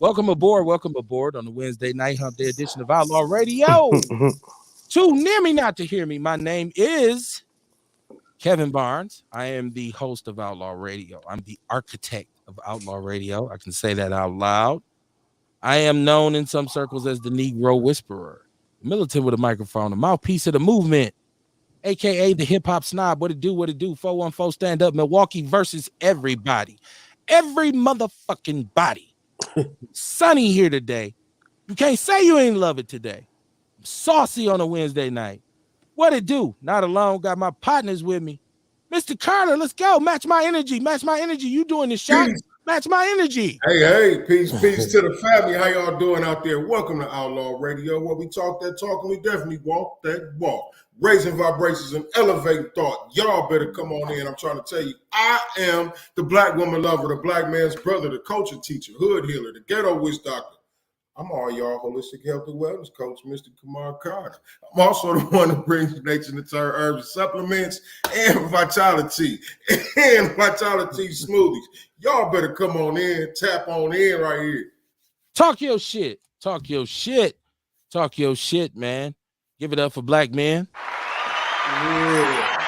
Welcome aboard on the Wednesday night hump day edition of Outlaw Radio. Too near me not to hear me. My name is Kevin Barnes. I am the host of Outlaw Radio. I'm the architect of Outlaw Radio. I can say that out loud. I am known in some circles as the Negro Whisperer, militant with a microphone, a mouthpiece of the movement, aka the hip hop snob. What it do? 414 stand up Milwaukee versus everybody. Every motherfucking body. Sunny here today. You can't say you ain't love it today. I'm saucy on a Wednesday night. What it do? Not alone. Got my partners with me. Mr. Carter, let's go. Match my energy. You doing the shot? Match my energy. Hey, peace to the family. How y'all doing out there? Welcome to Outlaw Radio, where we talk that talk and we definitely walk that walk. Raising vibrations and elevating thought. Y'all better come on in. I'm trying to tell you, I am the black woman lover, the black man's brother, the culture teacher, hood healer, the ghetto witch doctor. I'm all y'all holistic health and wellness coach, Mr. Kamar Carter. I'm also the one who brings nature to turn herbs and supplements and vitality smoothies. Y'all better come on in, tap on in right here. Talk your shit, man. Give it up for black men. Yeah.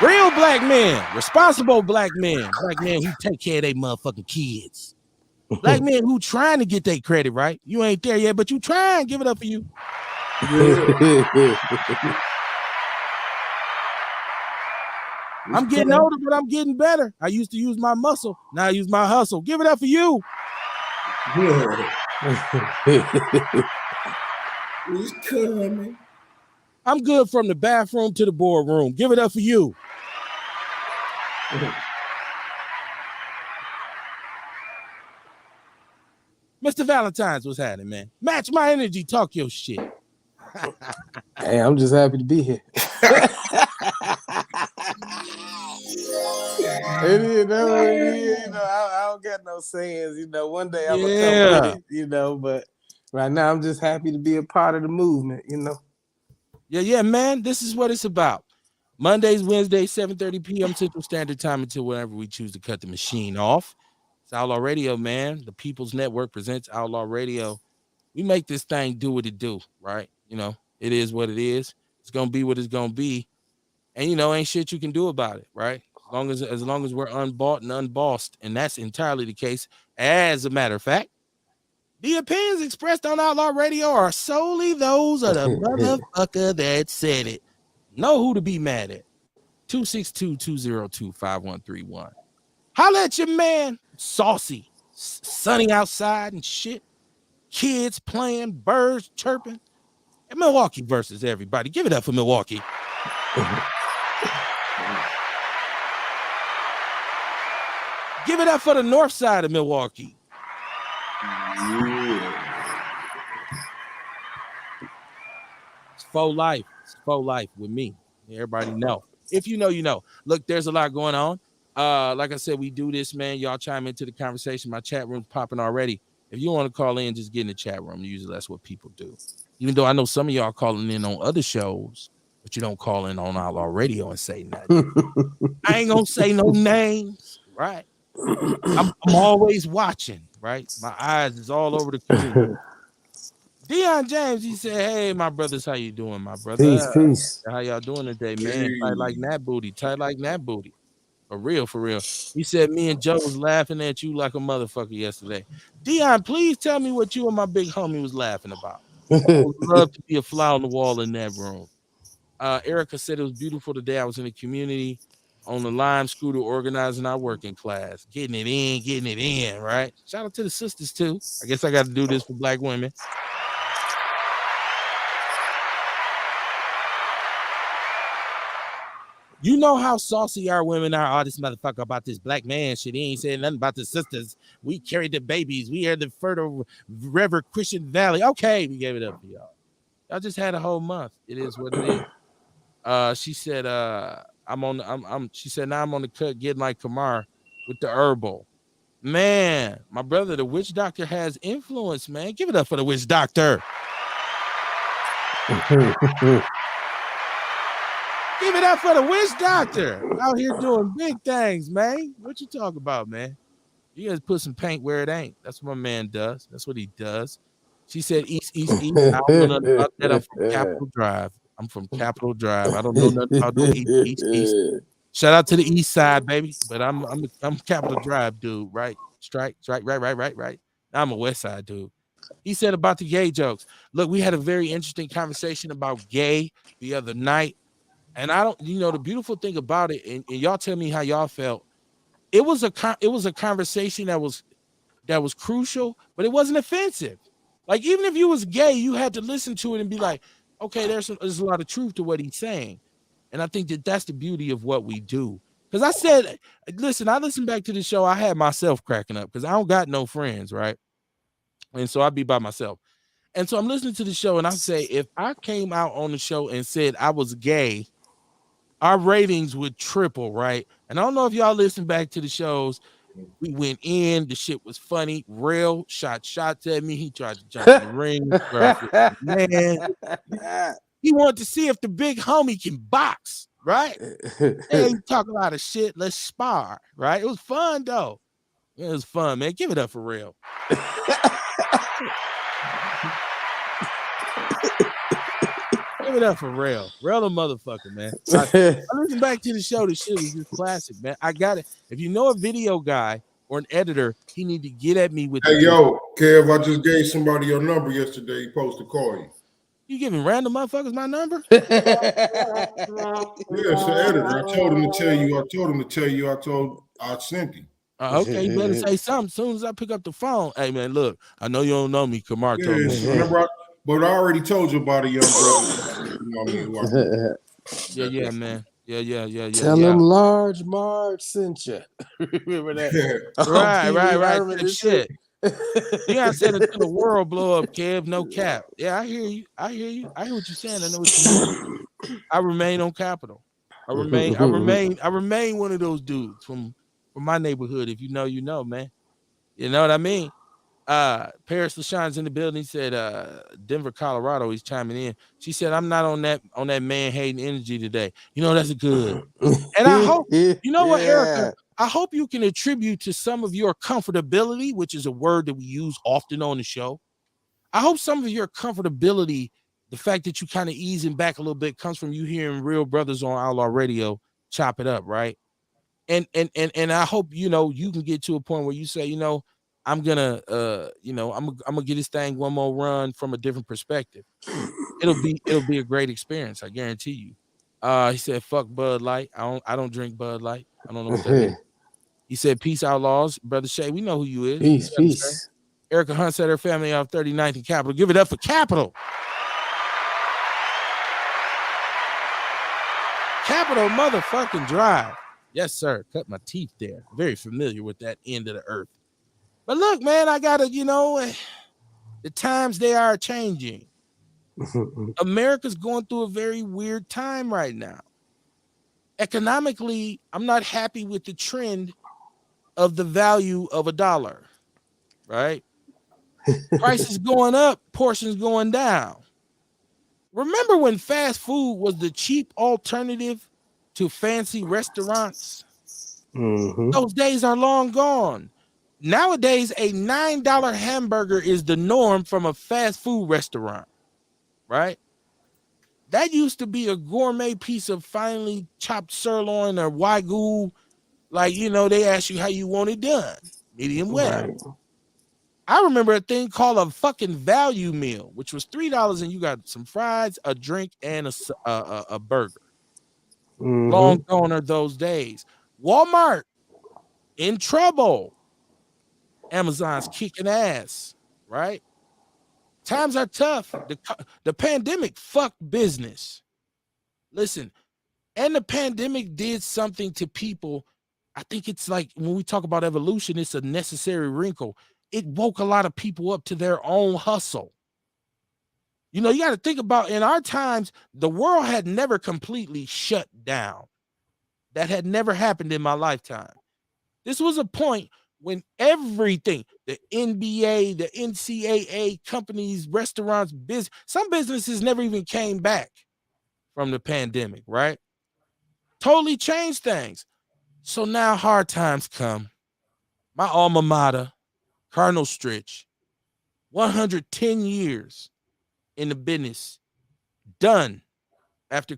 Real black men, responsible black men who take care of their motherfucking kids. Black men who trying to get their credit right. You ain't there yet, but you trying. Give it up for you. I'm getting older, but I'm getting better. I used to use my muscle. Now I use my hustle. Give it up for you. Who's coming? I'm good from the bathroom to the boardroom. Give it up for you. Mr. Valentine's, what's happening, man? Match my energy. Talk your shit. Hey, I'm just happy to be here. I don't got no sayings. One day I'm gonna come with it. But right now I'm just happy to be a part of the movement. Yeah, man. This is what it's about. Mondays, Wednesdays, 7:30 p.m. Central Standard Time until whenever we choose to cut the machine off. It's Outlaw Radio, man. The People's Network presents Outlaw Radio. We make this thing do what it do, right? It is what it is. It's gonna be what it's gonna be, and ain't shit you can do about it, right? As long as we're unbought and unbossed, and that's entirely the case. As a matter of fact, the opinions expressed on Outlaw Radio are solely those of the motherfucker that said it. Know who to be mad at. 262-202-5131. Holla at your man. Saucy, sunny outside and shit. Kids playing, birds chirping. And Milwaukee versus everybody. Give it up for Milwaukee. Give it up for the north side of Milwaukee. It's faux life. It's faux life with me. Everybody know. If you know, you know. Look, there's a lot going on. Like I said, we do this, man. Y'all chime into the conversation. My chat room's popping already. If you want to call in, just get in the chat room. Usually that's what people do. Even though I know some of y'all calling in on other shows, but you don't call in on Outlaw Radio and say nothing. I ain't gonna say no names, right? I'm always watching, right? My eyes is all over the community. Deion James, he said, "Hey, my brothers, how you doing, my brother? Peace. How y'all doing today, man? Tight like that booty. For real. He said, me and Joe was laughing at you like a motherfucker yesterday. Deion, please tell me what you and my big homie was laughing about. I would love to be a fly on the wall in that room. Erica said it was beautiful today. I was in the community on the Lime scooter organizing our working class. Getting it in, right? Shout out to the sisters, too. I guess I got to do this for black women. You know how saucy our women are. Oh, this motherfucker about this black man shit. He ain't saying nothing about the sisters. We carried the babies. We are the fertile Reverend Christian Valley. Okay, we gave it up for y'all. Y'all just had a whole month. It is what it is. She said, she said, now I'm on the cut getting like Kamar with the herbal. Man, my brother, the witch doctor has influence, man. Give it up for the witch doctor. Give it up for the witch doctor out here doing big things, man. What you talking about, man? You guys put some paint where it ain't. That's what my man does. That's what he does. She said East, East, East. I don't know nothing about that. I'm from Capitol Drive. I'm from Capitol Drive. I don't know nothing about no East, East, East. Shout out to the East Side, baby. But I'm Capitol Drive dude, right? Strike, right. I'm a West Side dude. He said about the gay jokes. Look, we had a very interesting conversation about gay the other night. And I don't, the beautiful thing about it, and y'all tell me how y'all felt. It was a conversation that was crucial, but it wasn't offensive. Like, even if you was gay, you had to listen to it and be like, okay, there's a lot of truth to what he's saying. And I think that's the beauty of what we do. Because I said, listen, I listened back to the show. I had myself cracking up because I don't got no friends, right? And so I'd be by myself. And so I'm listening to the show, and I say, if I came out on the show and said I was gay, our ratings would triple, right? And I don't know if y'all listen back to the shows. We went in, the shit was funny. Real shot shots at me. He tried to jump in the ring. Man, he wanted to see if the big homie can box, right? Hey, you talk a lot of shit. Let's spar, right? It was fun though. It was fun, man. Give it up for real. Give it up for real. Real a motherfucker, man. I listen back to the show. The shit was just classic, man. I got it. If you know a video guy or an editor, he need to get at me with. Hey, yo, Kev, I just gave somebody your number yesterday. He supposed to call you. You giving random motherfuckers my number? Yeah, it's the editor. I told him to tell you. I sent him. Okay, you better say something as soon as I pick up the phone. Hey, man, look, I know you don't know me. Kamar told me. But I already told you about a young brother. You know what I mean? Yeah, man. Yeah. Tell him Large Marge sent you. Remember that? Right. Shit. You gotta say it to the world blow up, Kev. No cap. Yeah, I hear you. I hear what you're saying. I know what you mean. I remain on Capitol. I remain one of those dudes from my neighborhood. If you know, you know, man. You know what I mean? Paris LaShawn's in the building. He said, Denver, Colorado, he's chiming in. She said, I'm not on that man hating energy today. You know, that's good. And I hope, you know what, Erica, I hope you can attribute to some of your comfortability, which is a word that we use often on the show. I hope some of your comfortability, the fact that you kind of easing back a little bit, comes from you hearing real brothers on Outlaw Radio chop it up, right? And I hope, you can get to a point where you say, I'm gonna I'm gonna get this thing one more run from a different perspective. It'll be a great experience, I guarantee you. He said, fuck Bud Light. I don't drink Bud Light. I don't know what that means. He said, peace, Outlaws. Brother Shay, we know who you is. Peace. Erica Hunt said her family off 39th and Capitol. Give it up for Capitol. Capitol motherfucking Drive. Yes, sir. Cut my teeth there. Very familiar with that end of the earth. But look, man, I gotta, the times they are changing. America's going through a very weird time right now. Economically, I'm not happy with the trend of the value of $1, right? Prices going up, portions going down. Remember when fast food was the cheap alternative to fancy restaurants? Mm-hmm. Those days are long gone. Nowadays, a $9 hamburger is the norm from a fast food restaurant, right? That used to be a gourmet piece of finely chopped sirloin or wagyu. Like, they ask you how you want it done. Medium well. Right. I remember a thing called a fucking value meal, which was $3 and you got some fries, a drink, and a burger. Mm-hmm. Long gone are those days. Walmart in trouble. Amazon's kicking ass, right? Times are tough. The pandemic fucked business. Listen, and the pandemic did something to people. I think it's like when we talk about evolution, it's a necessary wrinkle. It woke a lot of people up to their own hustle. You got to think about, in our times, the world had never completely shut down. That had never happened in my lifetime. This was a point when everything, the NBA, the NCAA, companies, restaurants, some businesses never even came back from the pandemic, right? Totally changed things. So now hard times come. my alma mater, Cardinal Stritch, 110 years in the business, done after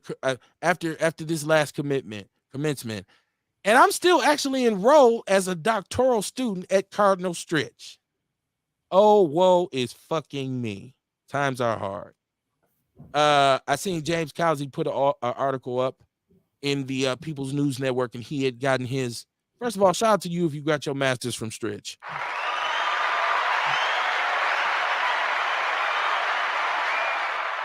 this last commencement. And I'm still actually enrolled as a doctoral student at Cardinal Stritch. Oh, woe is fucking me. Times are hard. I seen James Cowsey put an article up in the People's News Network, and he had gotten his. First of all, shout out to you if you got your master's from Stritch.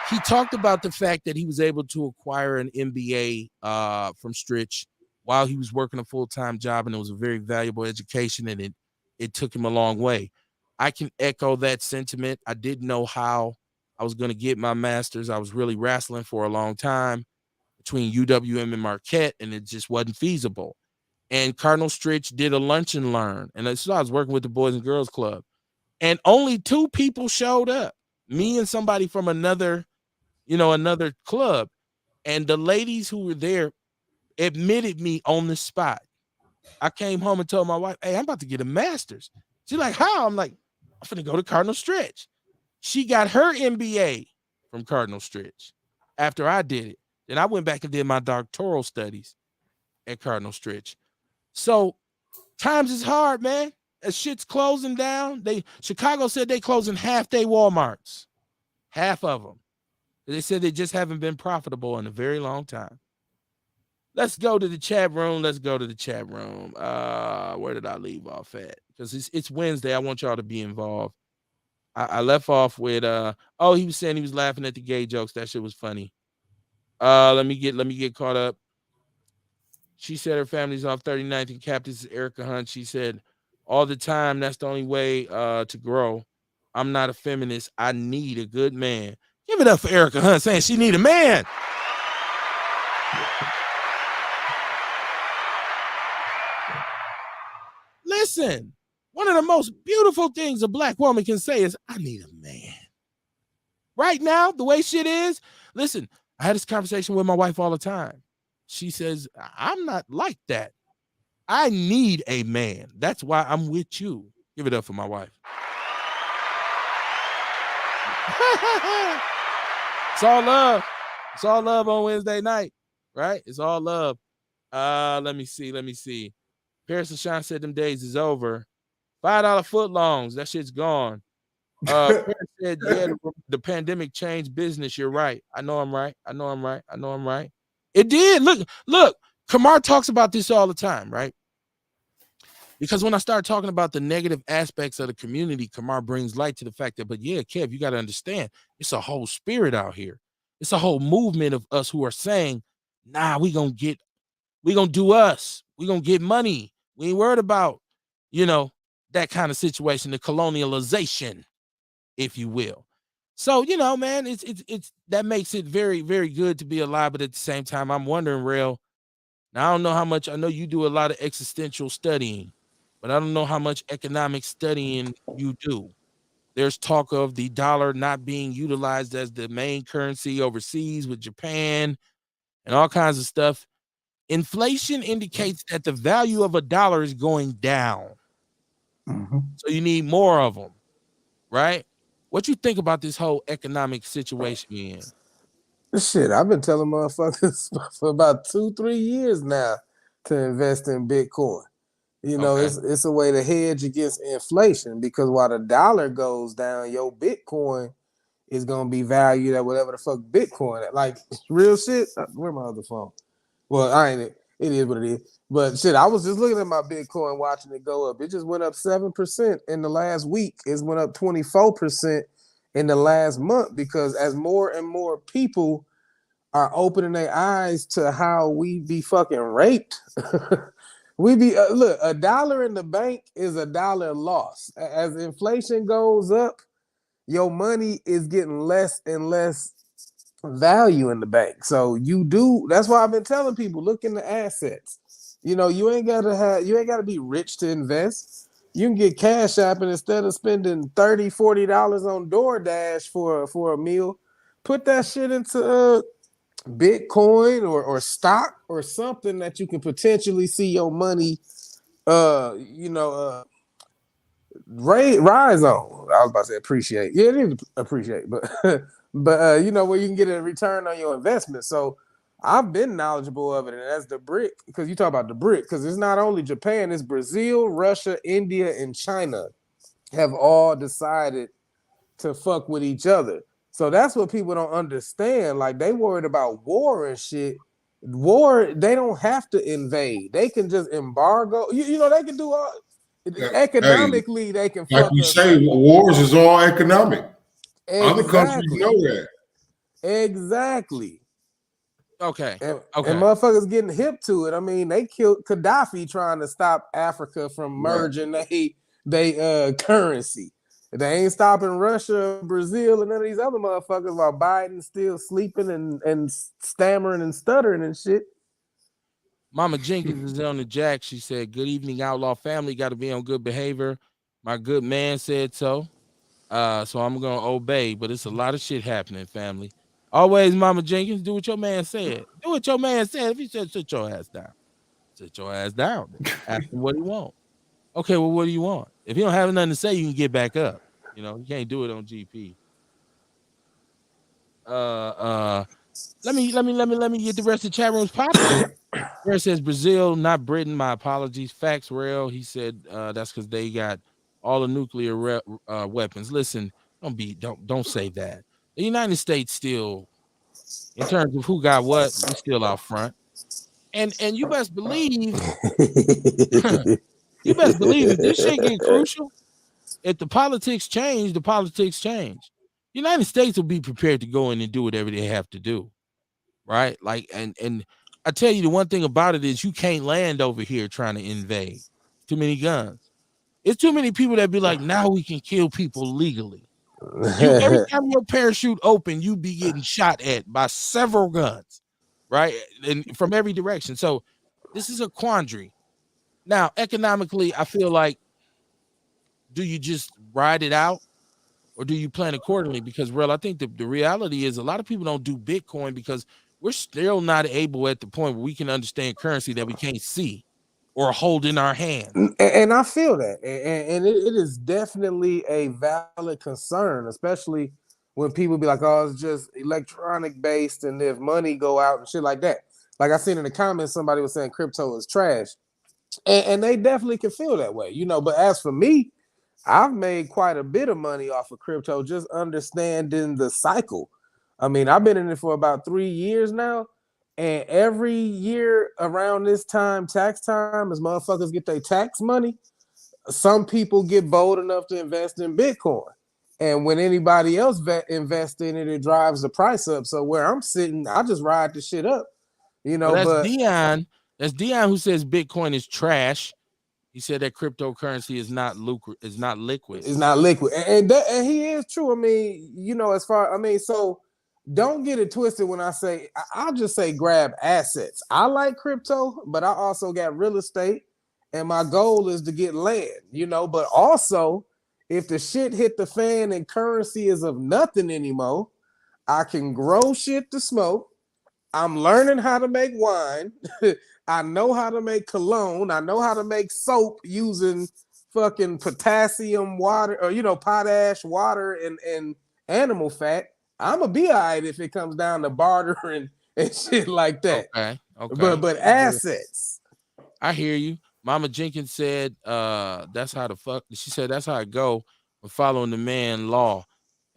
He talked about the fact that he was able to acquire an MBA from Stritch while he was working a full-time job, and it was a very valuable education, and it took him a long way. I can echo that sentiment. I didn't know how I was going to get my master's. I was really wrestling for a long time between UWM and Marquette, and it just wasn't feasible. And Cardinal Stritch did a lunch and learn, and so I was working with the Boys and Girls Club, and only 2 people showed up, me and somebody from another club, and the ladies who were there admitted me on the spot. I came home and told my wife, "Hey, I'm about to get a master's." She's like, "How?" I'm like, "I'm finna go to Cardinal Stritch." She got her MBA from Cardinal Stritch after I did it. Then I went back and did my doctoral studies at Cardinal Stritch. So times is hard, man. As shit's closing down. Chicago said they closing half-day Walmarts. Half of them. They said they just haven't been profitable in a very long time. Let's go to the chat room. Where did I leave off at? Because it's Wednesday. I want y'all to be involved. I left off with he was saying he was laughing at the gay jokes. That shit was funny. Let me get caught up. She said her family's off 39th and Captain's is Erica Hunt. She said all the time that's the only way to grow. I'm not a feminist. I need a good man. Give it up for Erica Hunt saying she need a man. Listen, one of the most beautiful things a black woman can say is, I need a man. Right now, the way shit is, listen, I had this conversation with my wife all the time. She says, I'm not like that. I need a man. That's why I'm with you. Give it up for my wife. It's all love. It's all love on Wednesday night, right? It's all love. Let me see. Paris LaShawn said them days is over. $5 footlongs. That shit's gone. Paris said, yeah, the pandemic changed business. You're right. I know I'm right. It did. Look. Kamar talks about this all the time, right? Because when I start talking about the negative aspects of the community, Kamar brings light to the fact that, but yeah, Kev, you got to understand, it's a whole spirit out here. It's a whole movement of us who are saying, nah, we gonna do us. We gonna get money. We ain't worried about, that kind of situation, the colonialization, if you will. So, man, it's that makes it very, very good to be alive. But at the same time, I'm wondering, Rail, now I don't know how much, I know you do a lot of existential studying, but I don't know how much economic studying you do. There's talk of the dollar not being utilized as the main currency overseas with Japan and all kinds of stuff. Inflation indicates that the value of a dollar is going down. Mm-hmm. So you need more of them, right? What you think about this whole economic situation we're in? Shit, I've been telling motherfuckers for about 2-3 years now to invest in Bitcoin. It's a way to hedge against inflation, because while the dollar goes down, your Bitcoin is gonna be valued at whatever the fuck Bitcoin at. Like real shit. Where my other phone? Well, I ain't. It is what it is. But shit, I was just looking at my Bitcoin, watching it go up. It just went up 7% in the last week. It went up 24% in the last month, because as more and more people are opening their eyes to how we be fucking raped. We be look, $1 in the bank is $1 loss. As inflation goes up, your money is getting less and less value in the bank. So that's why I've been telling people, look into assets. You ain't gotta be rich to invest. You can get Cash App, and instead of spending $30-$40 on DoorDash for a meal, put that shit into Bitcoin or stock or something that you can potentially see your money rise on. I was about to say appreciate. Yeah, it is appreciate, but you know where you can get a return on your investment. So I've been knowledgeable of it, and that's the BRIC, because you talk about the BRIC, because it's not only Japan, it's Brazil, Russia, India, and China have all decided to fuck with each other. So that's what people don't understand. Like, they worried about war and shit. War, they don't have to invade. They can just embargo. You know, they can do all. Economically, they can like fuck you us say, up. wars is all economic. Other countries Exactly. know that. Exactly. Okay. And Okay. motherfuckers getting hip to it. I mean, they killed Gaddafi trying to stop Africa from Right. merging they currency. They ain't stopping Russia, Brazil, and none of these other motherfuckers while Biden still sleeping and stammering and stuttering and shit. Mama Jenkins is on the jack. She said, "Good evening, Outlaw family. Got to be on good behavior. My good man said so. So I'm gonna obey. But it's a lot of shit happening, family. Always, Mama Jenkins, do what your man said. Do what your man said. If he said sit your ass down, sit your ass down. Then. Ask him what he want. Okay, well, what do you want? If you don't have nothing to say, you can get back up. You know, you can't do it on GP. Let me get the rest of the chat rooms popping. Where it says Brazil, not Britain. My apologies. Facts, real. He said that's because they got all the nuclear weapons. Listen, don't say that. The United States still, in terms of who got what, we still out front. And you best believe, you best believe if this shit get crucial, if the politics change, the politics change. The United States will be prepared to go in and do whatever they have to do. Right? Like, and I tell you, the one thing about it is you can't land over here trying to invade. Too many guns. It's too many people that be like, now we can kill people legally. You every time your parachute open, you be getting shot at by several guns, right? And from every direction. So this is a quandary. Now, economically, I feel like, do you just ride it out? Or do you plan accordingly? Because, real, I think the reality is a lot of people don't do Bitcoin because we're still not able at the point where we can understand currency that we can't see or hold in our hand. And I feel that. And it is definitely a valid concern, especially when people be like, oh, it's just electronic based and if money go out and shit like that. Like I seen in the comments, somebody was saying crypto is trash. And they definitely can feel that way, you know. But as for me, I've made quite a bit of money off of crypto, just understanding the cycle. I mean, I've been in it for about 3 years now. And every year around this time, tax time, as motherfuckers get their tax money, some people get bold enough to invest in Bitcoin. And when anybody else invests in it, it drives the price up. So where I'm sitting, I just ride the shit up, you Well, know. that's But Dion. That's Dion who says Bitcoin is trash. He said that cryptocurrency is not is not liquid. it's not liquid, and he is true. I mean, you know, as far so don't get it twisted when I say I'll just say grab assets. I like crypto, but I also got real estate, and my goal is to get land. You know, but also if the shit hit the fan and currency is of nothing anymore, I can grow shit to smoke. I'm learning how to make wine. I know how to make cologne. I know how to make soap using fucking potassium water or potash water and animal fat. I'ma be all right if it comes down to barter and shit like that. Okay. Okay. But assets. I hear you. Mama Jenkins said, that's how the fuck she said that's how it go with following the man law.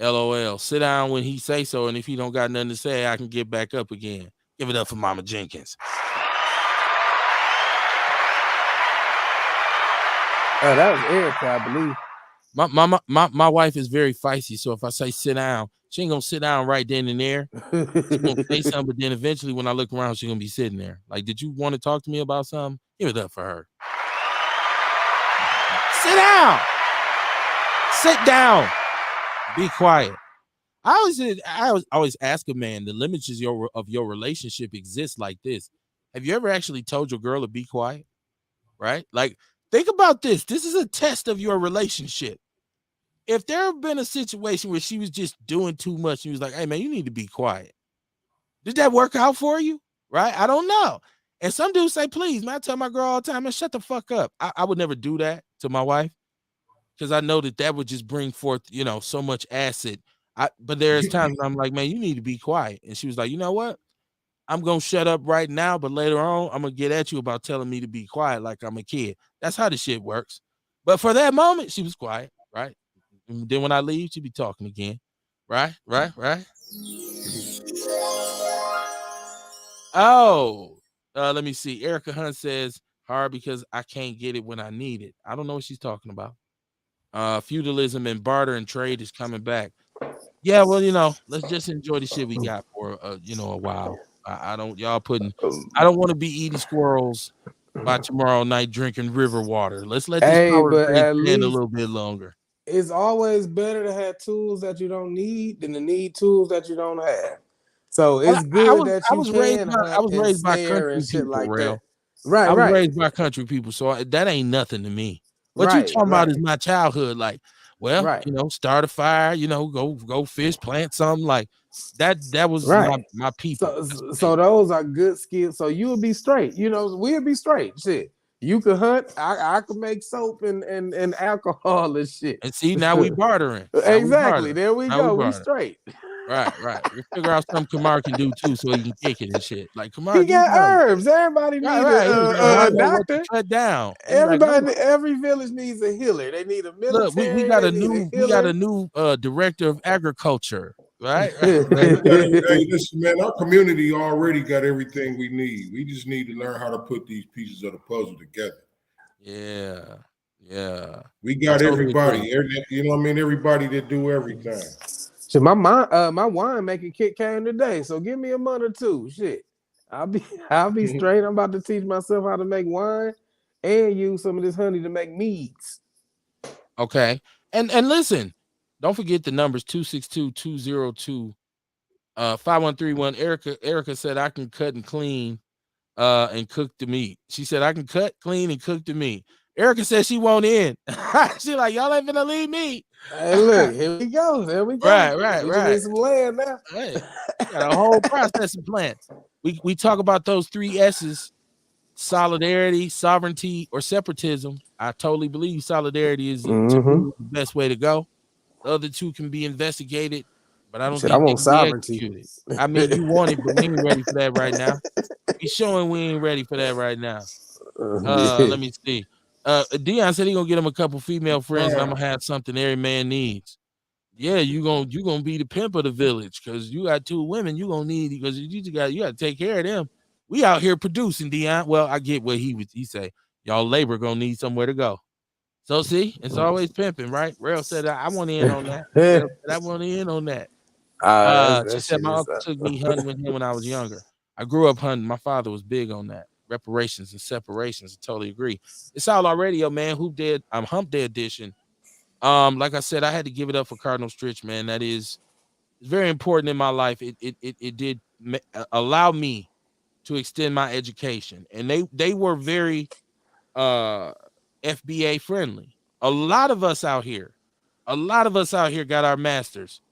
LOL. Sit down when he say so, and if he don't got nothing to say, I can get back up again. Give it up for Mama Jenkins. Oh, that was Erica, I believe. My wife is very feisty, so if I say sit down, she ain't gonna sit down right then and there. She's gonna say something, but then eventually when I look around, she's gonna be sitting there. Like, did you want to talk to me about something? Give it up for her. Sit down. Sit down. Be quiet. I always ask a man, the limits of your relationship exist like this. Have you ever actually told your girl to be quiet? Right? Like, think about this. This is a test of your relationship. If there had been a situation where she was just doing too much, she was like, hey man, you need to be quiet. Did that work out for you? Right? I don't know. And some dudes say, please, man, I tell my girl all the time, man, shut the fuck up. I would never do that to my wife. because I know that would just bring forth, so much acid. But there's times when I'm like, man, you need to be quiet. And she was like, you know what? I'm gonna shut up right now, but later on, I'm gonna get at you about telling me to be quiet like I'm a kid. That's how the shit works. But for that moment, she was quiet, right? And then when I leave, she be talking again. Right. Oh, let me see. Erica Hunt says hard because I can't get it when I need it. I don't know what she's talking about. Feudalism and barter and trade is coming back. Yeah, well, let's just enjoy the shit we got for a while. I don't I don't want to be eating squirrels by tomorrow night drinking river water. Let's let this Hey, power but grid at stand a least little bit longer. it's always better to have tools that you don't need than to need tools that you don't have. So I, it's I good was that I you was raised can by I hunt was and raised by snare and country shit people, like Rail. that. Right, I was right, raised by country people, so that ain't nothing to me. What you right, talking about right, is my childhood. Like, well, right, start a fire, go fish, plant something like that. That was my right. my people. So, That's what they so those are good skills. So you would be straight. We'd be straight. Shit. You could hunt. I could make soap and alcohol and shit. and see now we bartering. Now we Exactly. bartering. There we Now we go. We bartering. straight. Right. We'll figure out something Kamar can do too, so he can kick it and shit. Like Kamar, He do got something. herbs. Everybody need Right. He was like, I a know what to doctor. cut down. He's like, Everybody, every village needs a healer. They need a look, we military. got They a need a new healer. director of agriculture, right? Hey, listen, man, our community already got everything we need. We just need to learn how to put these pieces of the puzzle together. Yeah. We I got totally everybody. agree. You know what I mean? Everybody that do everything. So my wine making kit came today. So give me a month or two. Shit, I'll be straight. I'm about to teach myself how to make wine and use some of this honey to make meads. Okay. And listen, don't forget the numbers 262-202 5131. Erica said I can cut and clean and cook the meat. She said I can cut, clean, and cook the meat. Erica said she won't in. She like, y'all ain't gonna leave me. Hey, look, here we go. There we go. We just Right. need some land now. Hey, we got a whole processing plant. We talk about those 3 S's: solidarity, sovereignty, or separatism. I totally believe solidarity is to Mm-hmm. me the best way to go. The other 2 can be investigated, but I don't Shit, I think they want can be sovereignty. executed. I mean, you want it, but we ain't ready for that right now. We showing we ain't ready for that right now. Yeah. Let me see. Dion said he gonna get him a couple female friends, and I'm gonna have something every man needs. Yeah, you gonna be the pimp of the village because you got 2 women you gonna need because you got to take care of them. We out here producing, Dion. Well, I get what he say. Y'all labor gonna need somewhere to go. So see, it's always pimping, right? Rail said I want in on that. Rail said I want in on that. She That said shit my is uncle took me hunting with him when I was younger. I grew up hunting. My father was big on that. Reparations and separations. I totally agree. It's Outlaw Radio, man. Hump Day edition. Like I said, I had to give it up for Cardinal Stritch, man. That is very important in my life. It did allow me to extend my education, and they were very FBA friendly. A lot of us out here got our masters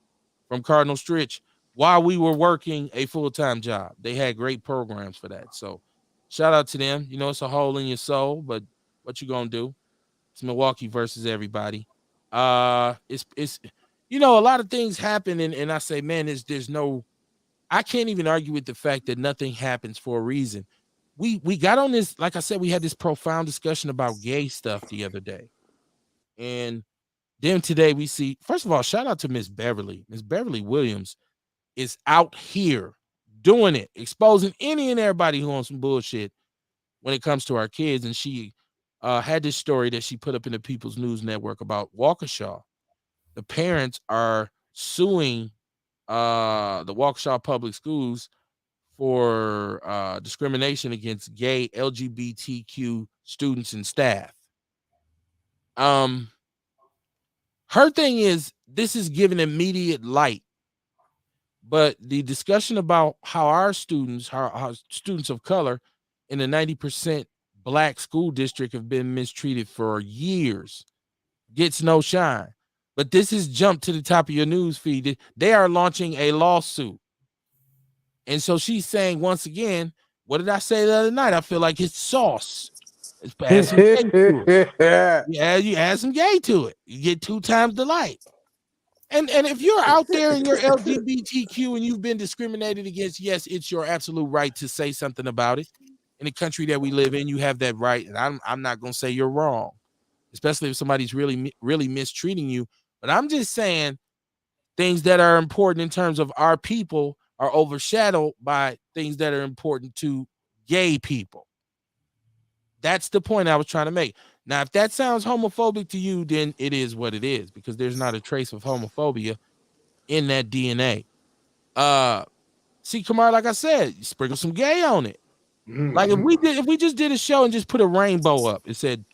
from Cardinal Stritch while we were working a full-time job. They had great programs for that. So shout out to them. It's a hole in your soul, but what you gonna do? It's Milwaukee versus everybody. It's a lot of things happen, and I say, man, there's no, I can't even argue with the fact that nothing happens for a reason. We got on this, like I said, we had this profound discussion about gay stuff the other day. And then today we see, first of all, shout out to Miss Beverly. Miss Beverly Williams is out here doing it, exposing any and everybody who wants some bullshit when it comes to our kids. And she had this story that she put up in the People's News Network about Waukesha. The parents are suing the Waukesha Public Schools for discrimination against gay LGBTQ students and staff. Her thing is, this is giving immediate light, but the discussion about how our students, how students of color in the 90% black school district have been mistreated for years gets no shine. But this has jumped to the top of your news feed. They are launching a lawsuit. And so she's saying, once again, what did I say the other night? I feel like it's sauce. Add some gay to it. You add some gay to it. You get 2 times the light. And if you're out there and you're LGBTQ and you've been discriminated against, yes, it's your absolute right to say something about it. In the country that we live in, you have that right, and I'm not gonna say you're wrong, especially if somebody's really mistreating you. But I'm just saying things that are important in terms of our people are overshadowed by things that are important to gay people. That's the point I was trying to make. Now, if that sounds homophobic to you, then it is what it is, because there's not a trace of homophobia in that DNA. See, Kamar, like I said, sprinkle some gay on it. Like if we just did a show and just put a rainbow up, it said,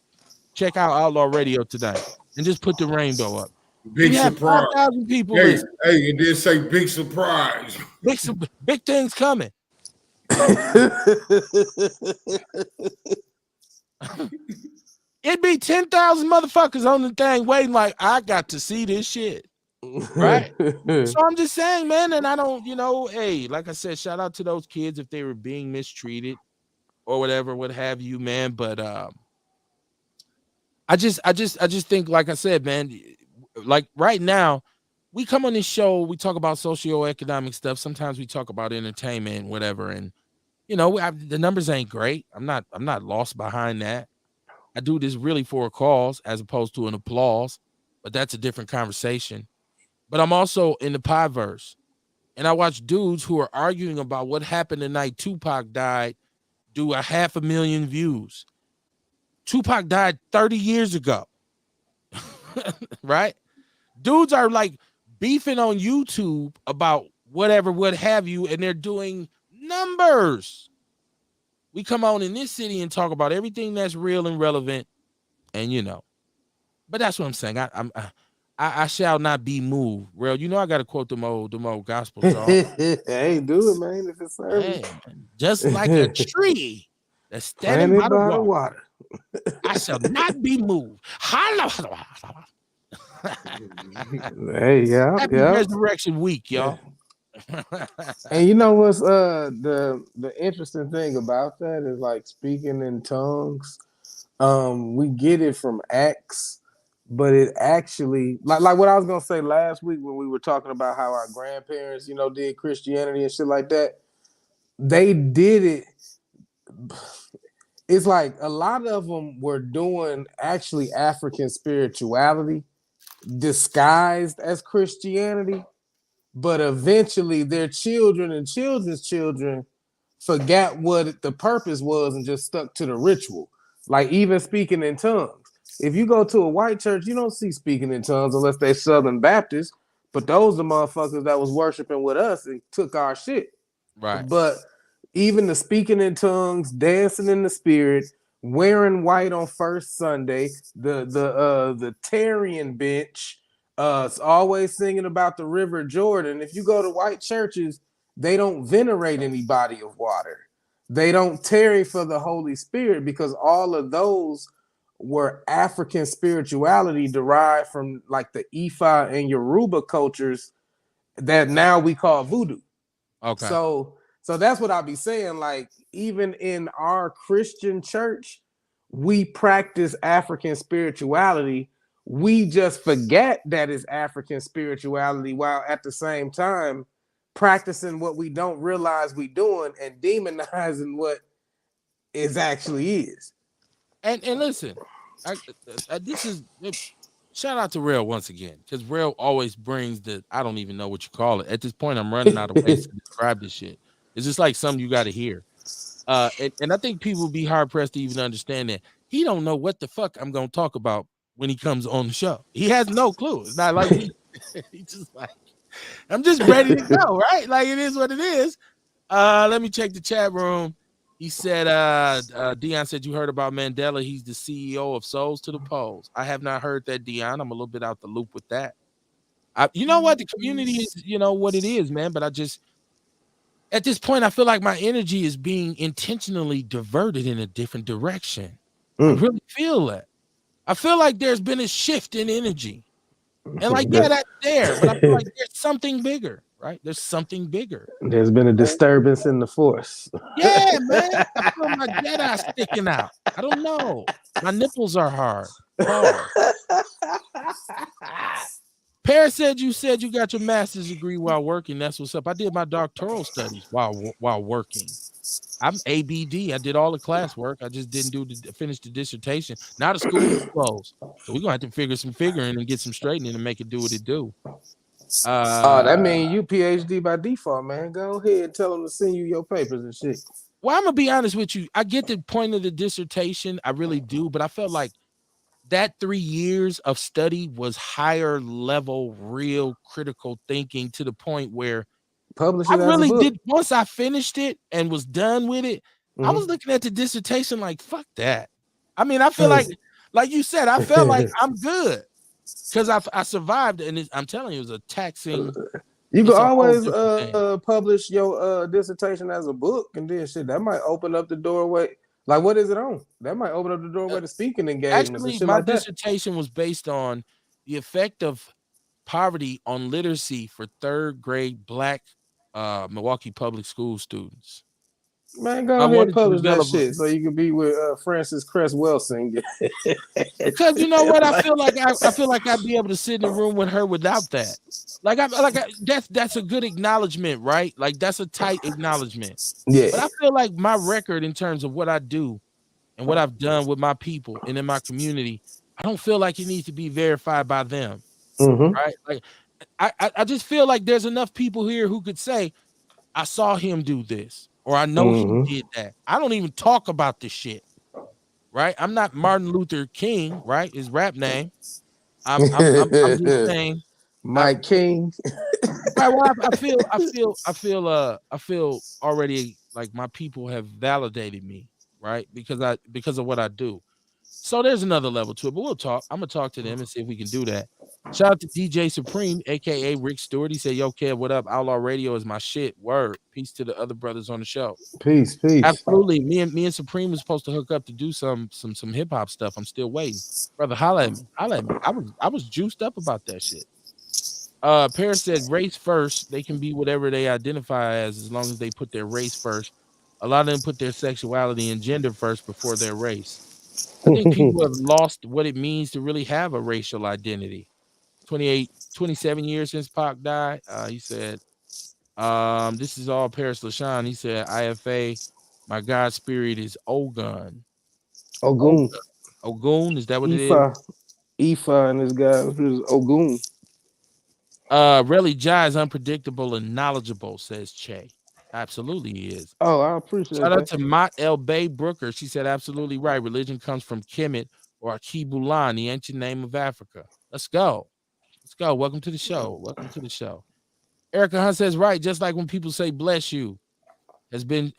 check out Outlaw Radio tonight, and just put the rainbow up. Big surprise. 5,000 people hey, listen. Hey, it did say big surprise. Big things coming. It'd be 10,000 motherfuckers on the thing waiting like, I got to see this shit. Right? So I'm just saying, man, and I don't, hey, like I said, shout out to those kids if they were being mistreated or whatever, what have you, man. But I just think, like I said, man, like right now, we come on this show, we talk about socioeconomic stuff. Sometimes we talk about entertainment and whatever, and the numbers ain't great. I'm not lost behind that. I do this really for a cause as opposed to an applause, but that's a different conversation. But I'm also in the Podverse, and I watch dudes who are arguing about what happened the night Tupac died do 500,000 views. Tupac died 30 years ago, right? Dudes are like beefing on YouTube about whatever, what have you, and they're doing numbers. We come on in this city and talk about everything that's real and relevant, and but that's what I'm saying. I shall not be moved. Real, I got to quote them old gospel songs. Hey, do it, man. If it's service. Just like a tree that's standing by the water. I shall not be moved. Hey, yeah. Happy Resurrection Week, y'all. And you know what's the interesting thing about that is, like, speaking in tongues, we get it from Acts, but it actually like what I was gonna say last week when we were talking about how our grandparents, did Christianity and shit like that. They did it. It's like a lot of them were doing actually African spirituality disguised as Christianity, but eventually their children and children's children forgot what the purpose was and just stuck to the ritual. Like even speaking in tongues. If you go to a white church, you don't see speaking in tongues unless they're Southern Baptists, but those are motherfuckers that was worshiping with us and took our shit. Right. But even the speaking in tongues, dancing in the spirit, wearing white on first Sunday, the Tarian bench, always singing about the River Jordan. If you go to white churches, they don't venerate any body of water. They don't tarry for the Holy Spirit because all of those were African spirituality derived from like the Ifa and Yoruba cultures that now we call voodoo. Okay. So that's what I'll be saying. Like, even in our Christian church, we practice African spirituality. We just forget that it's African spirituality while at the same time practicing what we don't realize we doing and demonizing what it actually is. And listen, this is shout out to Rail once again, because Rail always brings I don't even know what you call it. At this point, I'm running out of ways to describe this shit. It's just like something you got to hear. And I think people would be hard pressed to even understand that he don't know what the fuck I'm gonna talk about when he comes on the show. He has no clue. It's not like he's just like, I'm just ready to go, right? Like, it is what it is. Let me check the chat room. He said, Dion said, you heard about Mandela. He's the CEO of Souls to the Poles. I have not heard that, Dion. I'm a little bit out the loop with that. You know what? The community is, what it is, man. But at this point, I feel like my energy is being intentionally diverted in a different direction. I really feel that. I feel like there's been a shift in energy. And like, yeah, that's there. But I feel like there's something bigger, right? There's something bigger. There's been a disturbance in the force. Yeah, man. I feel my Jedi sticking out. I don't know. My nipples are hard. Pause. Paris said you got your master's degree while working. That's what's up. I did my doctoral studies while working. I'm ABD. I did all the classwork. I just didn't finish the dissertation. Now the school is closed, so we're gonna have to figure some figuring and get some straightening and make it do what it do. Oh, that means you PhD by default, man. Go ahead and tell them to send you your papers and shit. Well, I'm gonna be honest with you. I get the point of the dissertation, I really do, but I felt like that 3 years of study was higher level, real critical thinking to the point where Publish I it as a really book. did. Once I finished it and was done with it, I was looking at the dissertation like, fuck that. I mean, I feel like you said, I felt like I'm good because I survived, and I'm telling you, it was a taxing. You can It's a whole always different thing. publish your dissertation as a book, and then shit that might open up the doorway. Like, what is it on? That might open up the doorway to speaking engagements and Actually, shit my like that. dissertation was based on the effect of poverty on literacy for third grade Black Milwaukee public school students. Man, go I ahead and wanted to publish that develop shit so you can be with Francis Cress Wilson. because you know what, I feel like I'd be able to sit in a room with her without that. That's a good acknowledgement, right? Like that's a tight acknowledgement. Yeah. But I feel like my record in terms of what I do and what I've done with my people and in my community, I don't feel like it needs to be verified by them, right? Like I just feel like there's enough people here who could say, I saw him do this, or I know he did that. I don't even talk about this shit, right? I'm not Martin Luther King, right? His rap name. I'm just saying, Mike King. right? Well, I feel already like my people have validated me, right? Because of what I do. So there's another level to it, but we'll talk. I'm gonna talk to them and see if we can do that. Shout out to DJ Supreme, aka Rick Stewart. He said, "Yo, Kev, what up? Outlaw Radio is my shit. Word. Peace to the other brothers on the show. Peace. Absolutely. Me and Supreme was supposed to hook up to do some hip hop stuff. I'm still waiting, brother. Holla at me. I was juiced up about that shit. Paris said, race first. They can be whatever they identify as long as they put their race first. A lot of them put their sexuality and gender first before their race. I think people have lost what it means to really have a racial identity. 27 years since Pac died. He said, this is all Paris LaShawn. He said, IFA, my God spirit is Ogun. Ogun. Ogun, is that what Ifa. It is? Ifa and this guy is Ogun. Relly Jai is unpredictable and knowledgeable, says Che. Absolutely he is. Oh, I appreciate Shout that. out to Mott El Bay Brooker. She said, absolutely right. Religion comes from Kemet or Akibulan, the ancient name of Africa. Let's go. Welcome to the show. Erica Hunt says, right, just like when people say bless you has been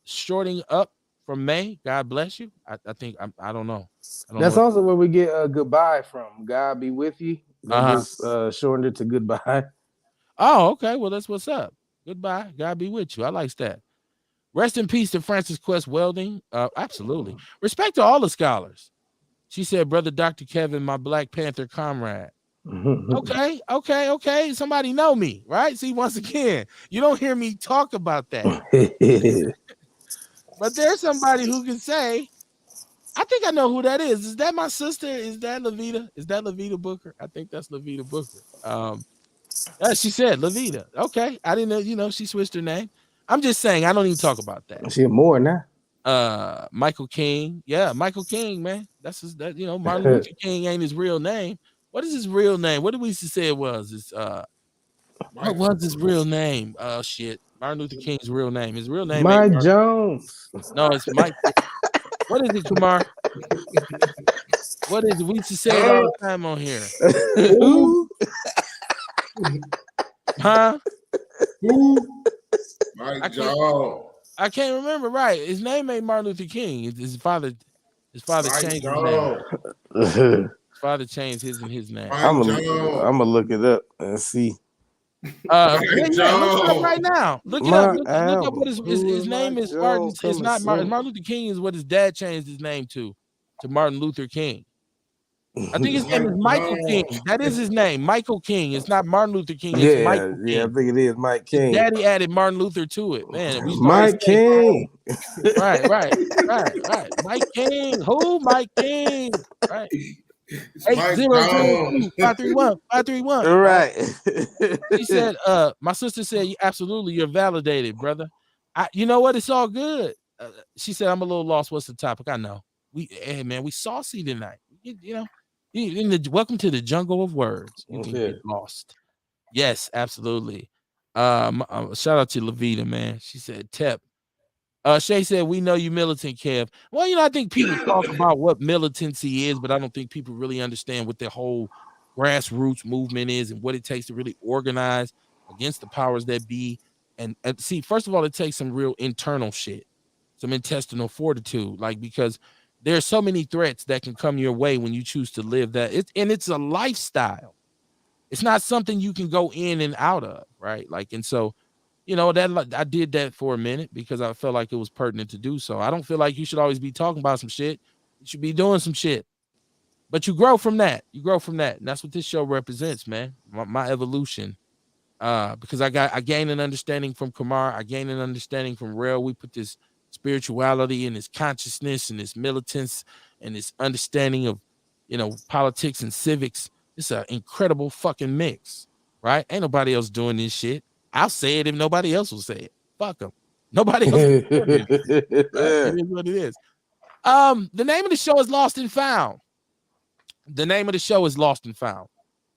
shorting up from May. God bless you. I think I don't know. That's also where we get goodbye from. God be with you. They just shortened it to goodbye. Oh, okay. Well, that's what's up. Goodbye. God be with you. I like that. Rest in peace to Francis Quest Welding. Absolutely. Respect to all the scholars. She said, brother Dr. Kevin, my Black Panther comrade. Okay. Somebody know me, right? See, once again, you don't hear me talk about that. But there's somebody who can say, I think I know who that is. Is that my sister? Is that Levita? Is that Levita Booker? I think that's Levita Booker. She said Levita. Okay. I didn't know, she switched her name. I'm just saying, I don't even talk about that. She more now. Michael King. Yeah, Michael King, man. That's Martin Luther King ain't his real name. What is his real name? What did we used to say it was? What was his real name? Oh shit. Martin Luther King's real name. His real name Mike Jones. No, it's Mike. What is it, Kumar? What is it? We used to say it all the time on here. Huh? Mike Jones. I can't remember. Right, his name ain't Martin Luther King. His father changed his name. His father changed his name. I'm gonna look it up and see. Look it up right now. Look it up. Look up what his name is. Martin. It's not Martin. Martin Luther King is what his dad changed his name to Martin Luther King. I think his name is Michael King. That is his name, Michael King. It's not Martin Luther King. It's Michael King. I think it is Mike His King. daddy added Martin Luther to it, man. We Mike King. Right. Mike King. Who? Mike King. Right. 8002531. Right. She said, my sister said, absolutely, you're validated, brother. You know what? It's all good. She said, I'm a little lost. What's the topic? I know. Hey man, we saucy tonight. Welcome to the jungle of words. You can get lost. Yes, absolutely. Shout out to Levita, man. She said, Tep. Shay said, we know you militant, Kev. Well, I think people talk about what militancy is, but I don't think people really understand what their whole grassroots movement is and what it takes to really organize against the powers that be. And see, first of all, it takes some real internal shit, some intestinal fortitude, because there's so many threats that can come your way when you choose to live that. It's a lifestyle. It's not something you can go in and out of, right? And so, that I did that for a minute because I felt like it was pertinent to do so. I don't feel like you should always be talking about some shit. You should be doing some shit. But you grow from that. And that's what this show represents, man. My evolution. Because I gained an understanding from Kamar. I gained an understanding from Rel. We put this spirituality and this consciousness and this militance and this understanding of, politics and civics. It's an incredible fucking mix, right? Ain't nobody else doing this shit. I'll say it if nobody else will say it. Fuck them. Nobody else will say it. Right? It is what it is. The name of the show is Lost and Found.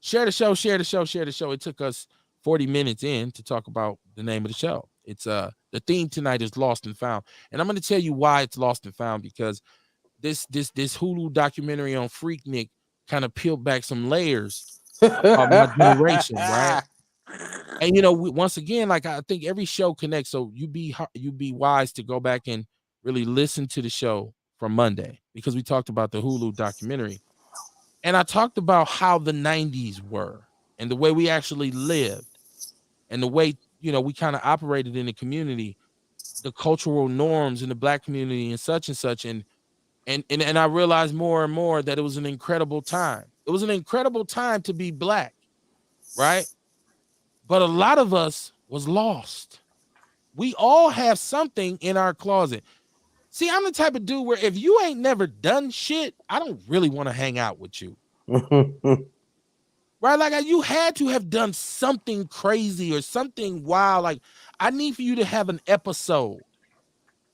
Share the show. It took us 40 minutes in to talk about the name of the show. It's the theme tonight is Lost and Found. And I'm going to tell you why it's Lost and Found, because this Hulu documentary on Freaknik kind of peeled back some layers of my generation, right? And once again, I think every show connects. So you be wise to go back and really listen to the show from Monday, because we talked about the Hulu documentary, and I talked about how the 90s were and the way we actually lived and the way we kind of operated in the community, the cultural norms in the Black community and such and such, and I realized more and more that it was an incredible time. It was an incredible time to be Black, right? But a lot of us was lost. We all have something in our closet. See, I'm the type of dude where if you ain't never done shit, I don't really want to hang out with you. Right? You had to have done something crazy or something wild. I need for you to have an episode.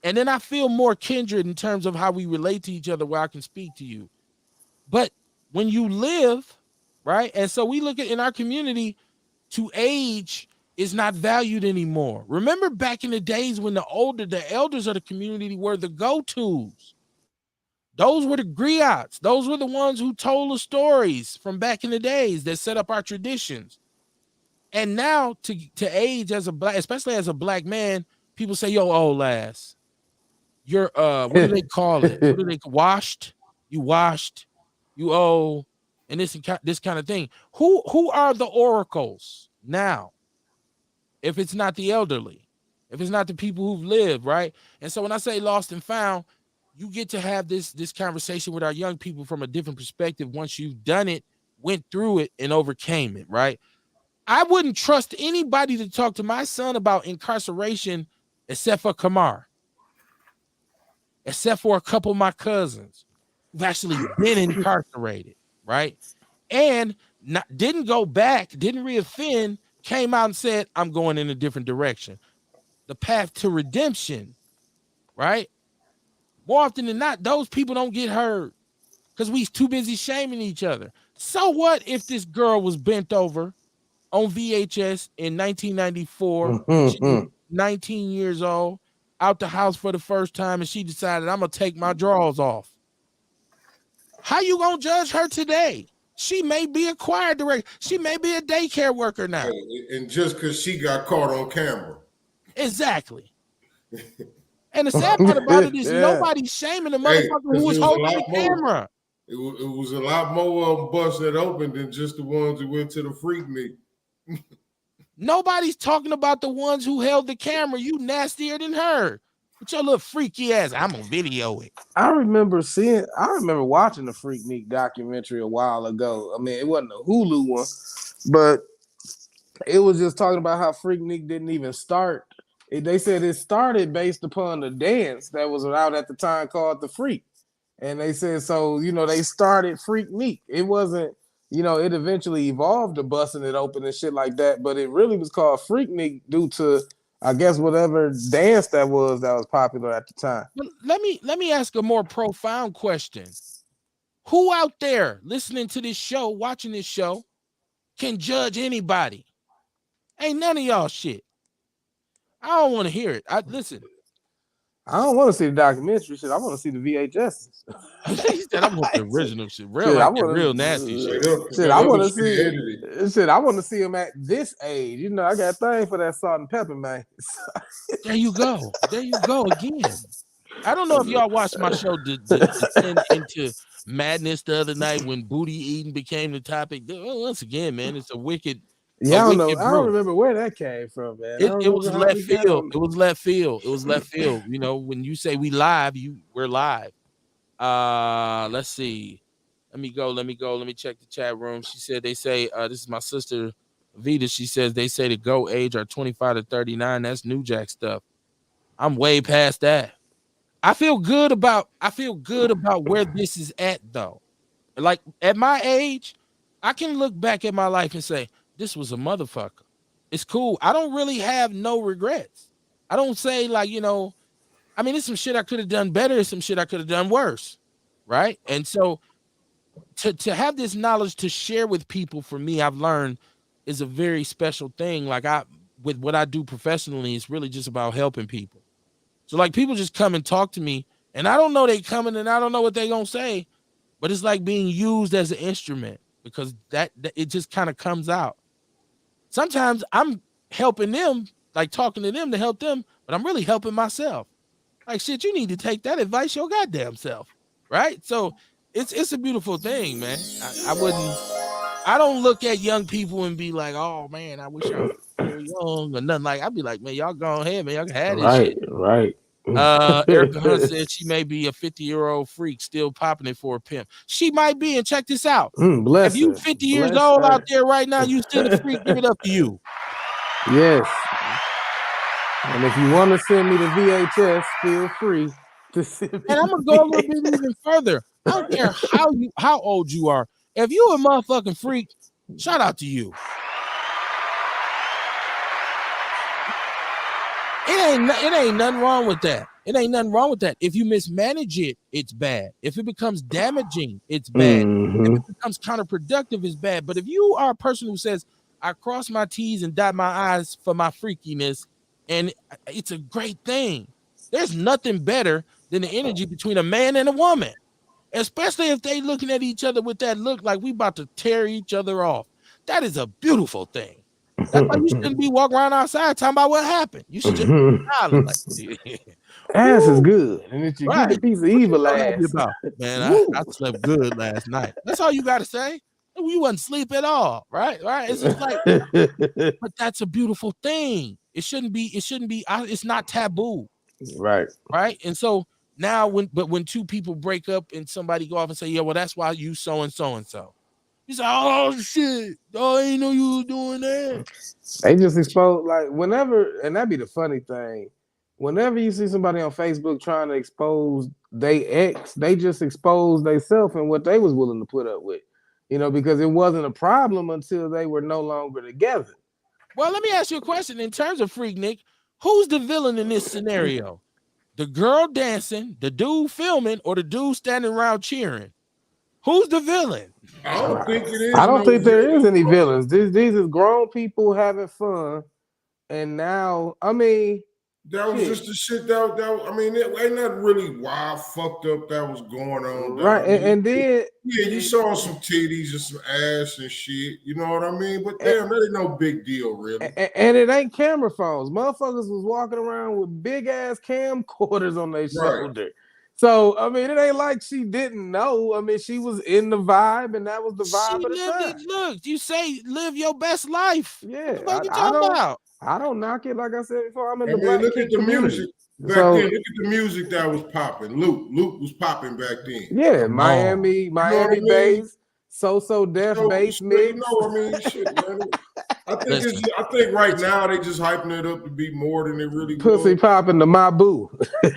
And then I feel more kindred in terms of how we relate to each other, where I can speak to you. But when you live, right? And so we look at in our community, to age is not valued anymore. Remember back in the days when the elders of the community were the go-tos. Those were the griots. Those were the ones who told the stories from back in the days that set up our traditions. And now to age as a Black, especially as a Black man, people say, yo, old ass. You're what do they call it? What do they washed? You washed, you old, and this kind of thing. Who are the oracles now? If it's not the elderly, if it's not the people who've lived, right? And so when I say lost and found, you get to have this conversation with our young people from a different perspective once you've done it, went through it, and overcame it, right? I wouldn't trust anybody to talk to my son about incarceration except for Kamar, except for a couple of my cousins who've actually been incarcerated, right? And didn't go back, didn't reoffend, came out and said, I'm going in a different direction. The path to redemption, right? More often than not, those people don't get heard because we too busy shaming each other. So what if this girl was bent over on VHS in 1994, she was 19 years old, out the house for the first time, and she decided, I'm going to take my drawers off? How you going to judge her today? She may be a choir director. She may be a daycare worker now. And just because she got caught on camera. Exactly. And the sad part about it is nobody's shaming the motherfucker who was holding the camera. It was a lot more of them busted open than just the ones who went to the Freaknik. Nobody's talking about the ones who held the camera. You nastier than her. With your little freaky ass, I'm gonna video it. I remember watching the Freaknik documentary a while ago. I mean, it wasn't a Hulu one, but it was just talking about how Freaknik didn't even start. They said it started based upon the dance that was out at the time called the Freak. And they said, so, they started Freaknik. It wasn't, it eventually evolved to busting it open and shit like that, but it really was called Freaknik due to, I guess, whatever dance that was popular at the time. But let me ask a more profound question. Who out there listening to this show, watching this show, can judge anybody? Ain't none of y'all shit. I don't want to hear it. Listen. I don't want to see the documentary shit. I want to see the VHSs. He said, "I want the original shit, real nasty shit." I want to see. Shit, I want to see him at this age. I got a thing for that salt and pepper, man. There you go. There you go again. I don't know if y'all watched my show, Descend into Madness, the other night when booty eating became the topic. Once again, man, it's a wicked. Yeah, I don't know. I don't remember where that came from, man. It was left field. It was left field. It was left field. When you say we live, we're live. Let's see. Let me go. Let me check the chat room. She said they say this is my sister Vita. She says they say the go age are 25 to 39. That's New Jack stuff. I'm way past that. I feel good about where this is at though. Like at my age, I can look back at my life and say, this was a motherfucker. It's cool. I don't really have no regrets. I don't say like, I mean, there's some shit I could have done better. There's some shit I could have done worse. Right. And so to have this knowledge to share with people, for me, I've learned is a very special thing. Like with what I do professionally, it's really just about helping people. So like people just come and talk to me and I don't know they coming and I don't know what they gonna say, but it's like being used as an instrument because that it just kind of comes out. Sometimes I'm helping them, like talking to them to help them, but I'm really helping myself. Like, shit, you need to take that advice your goddamn self, right? So it's a beautiful thing, man. I don't look at young people and be like, oh, man, I wish I was still young or nothing. Like, I'd be like, man, y'all go ahead, man. Y'all can have this shit. Right. Erica Hunt said she may be a 50-year-old freak still popping it for a pimp. She might be, and check this out. If you 50 years old out there right now, you still a freak, give it up to you. Yes. And if you want to send me the VHS, feel free to send me. And I'm gonna go a little bit even further. I don't care how old you are. If you a motherfucking freak, shout out to you. It ain't nothing wrong with that. It ain't nothing wrong with that. If you mismanage it, it's bad. If it becomes damaging, it's bad. If it becomes counterproductive, it's bad. But if you are a person who says, I cross my T's and dot my I's for my freakiness, and it's a great thing. There's nothing better than the energy between a man and a woman, especially if they looking at each other with that look like we about to tear each other off. That is a beautiful thing. That's why you shouldn't be walking around outside talking about what happened. You should just be smiling like ass is good. And if you get a piece of evil ass. Man, I slept good last night. That's all you got to say. You wasn't sleep at all, right? It's just like, but that's a beautiful thing. It shouldn't be, it's not taboo. Right. And so now when two people break up and somebody go off and say, yeah, well, that's why you so and so. You say, oh shit, oh, I didn't know you were doing that. They just expose, like, whenever, and that'd be the funny thing. Whenever you see somebody on Facebook trying to expose they ex, they just expose themselves and what they was willing to put up with. Because it wasn't a problem until they were no longer together. Well, let me ask you a question. In terms of Freaknik, who's the villain in this scenario? The girl dancing, the dude filming, or the dude standing around cheering? Who's the villain? I don't think it is. I don't think there is any villains. These is grown people having fun. And now, I mean, that was just the shit that I mean, it ain't nothing really wild, fucked up that was going on. Right, and then you saw some titties and some ass and shit. You know what I mean? But damn, that ain't no big deal, really. And it ain't camera phones. Motherfuckers was walking around with big ass camcorders on their shoulder. So I mean, it ain't like she didn't know. I mean, she was in the vibe, and that was the vibe of the time. Look, you say live your best life. Yeah, what you talking about? I don't knock it. Like I said before, I'm in the black look at the community. Back So then, look at the music that was popping. Luke was popping back then. yeah, Come on. You know what I Miami mean? bass, so deaf So, bass you mix. know, I mean, shit, man. Listen, I think right listen. now they just hyping it up to be more than it really Pussy was. popping to my boo.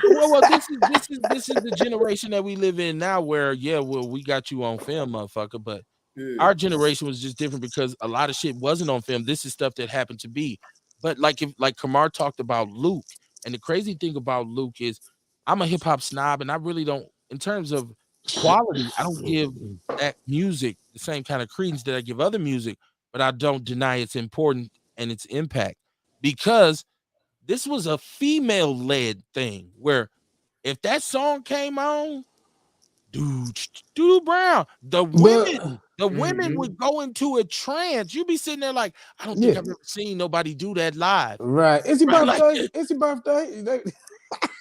Well, this is the generation that we live in now where, yeah, well, we got you on film, motherfucker, but Yeah, our generation was just different because a lot of shit wasn't on film. This is stuff that happened to be. But like Kamar talked about Luke, and the crazy thing about Luke is I'm a hip hop snob, and I really don't, in terms of quality, I don't give that music the same kind of credence that I give other music, but I don't deny its importance and its impact because this was a female led thing where if that song came on, dude Brown, But the women hmm would go into a trance. You'd be sitting there like, I don't think yeah, I've ever seen nobody do that live. right. It's your Right? Like, birthday. It's your birthday.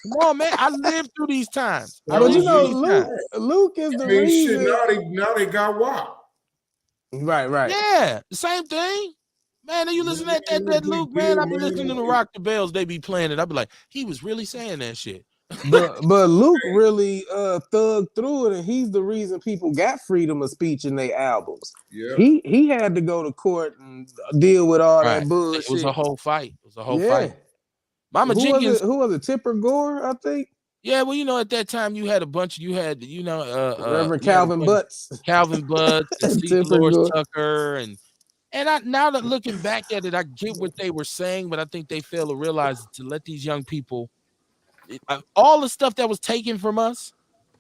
come on, man. I lived through these times. I But hell you lived through know, these yeah. times. Luke is I the mean, shit. reason. Now they got WAP. Right, right. Yeah, the same thing. Man, you listen to that Big Luke, man. deal, I be listening to man. the Rock the Bells, they be playing it. I be like, he was really saying that shit. But Luke really thugged through it, and he's the reason people got freedom of speech in their albums. Yeah. He had to go to court and deal with all Right. that It was a bullshit. whole fight. It was a whole Yeah. fight. Mama Jenkins. Who was it? Tipper Gore, I think. Yeah, well, at that time you had a bunch. Reverend you had a Calvin bunch of Butts. Calvin Butts and C. Tipper Dolores Gore. Tucker, and I now that looking back at it, I get what they were saying, but I think they fail to realize to let these young people all the stuff that was taken from us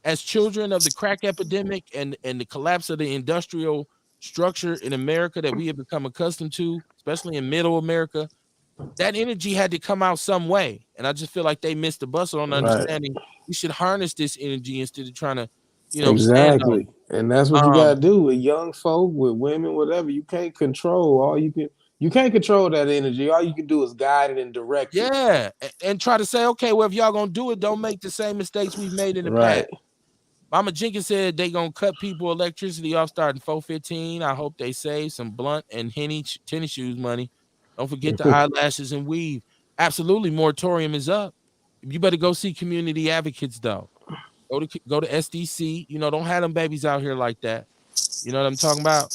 as children of the crack epidemic and the collapse of the industrial structure in America that we have become accustomed to, especially in middle America. That energy had to come out some way. And I just feel like they missed the bus on Right. understanding we should harness this energy instead of trying to, stand on Exactly. And that's it. what you gotta do with young folk, with women, whatever. You can't control. You can't control that energy. All you can do is guide it and direct it. Yeah. And try to say, okay, well, if y'all gonna do it, don't make the same mistakes we've made in the past. Right. Mama Jenkins said they gonna cut people electricity off starting 415. I hope they save some blunt and henny tennis shoes money. Don't forget the eyelashes and weave. Absolutely, moratorium is up. You better go see community advocates though. Go to SDC. Don't have them babies out here like that. You know what I'm talking about?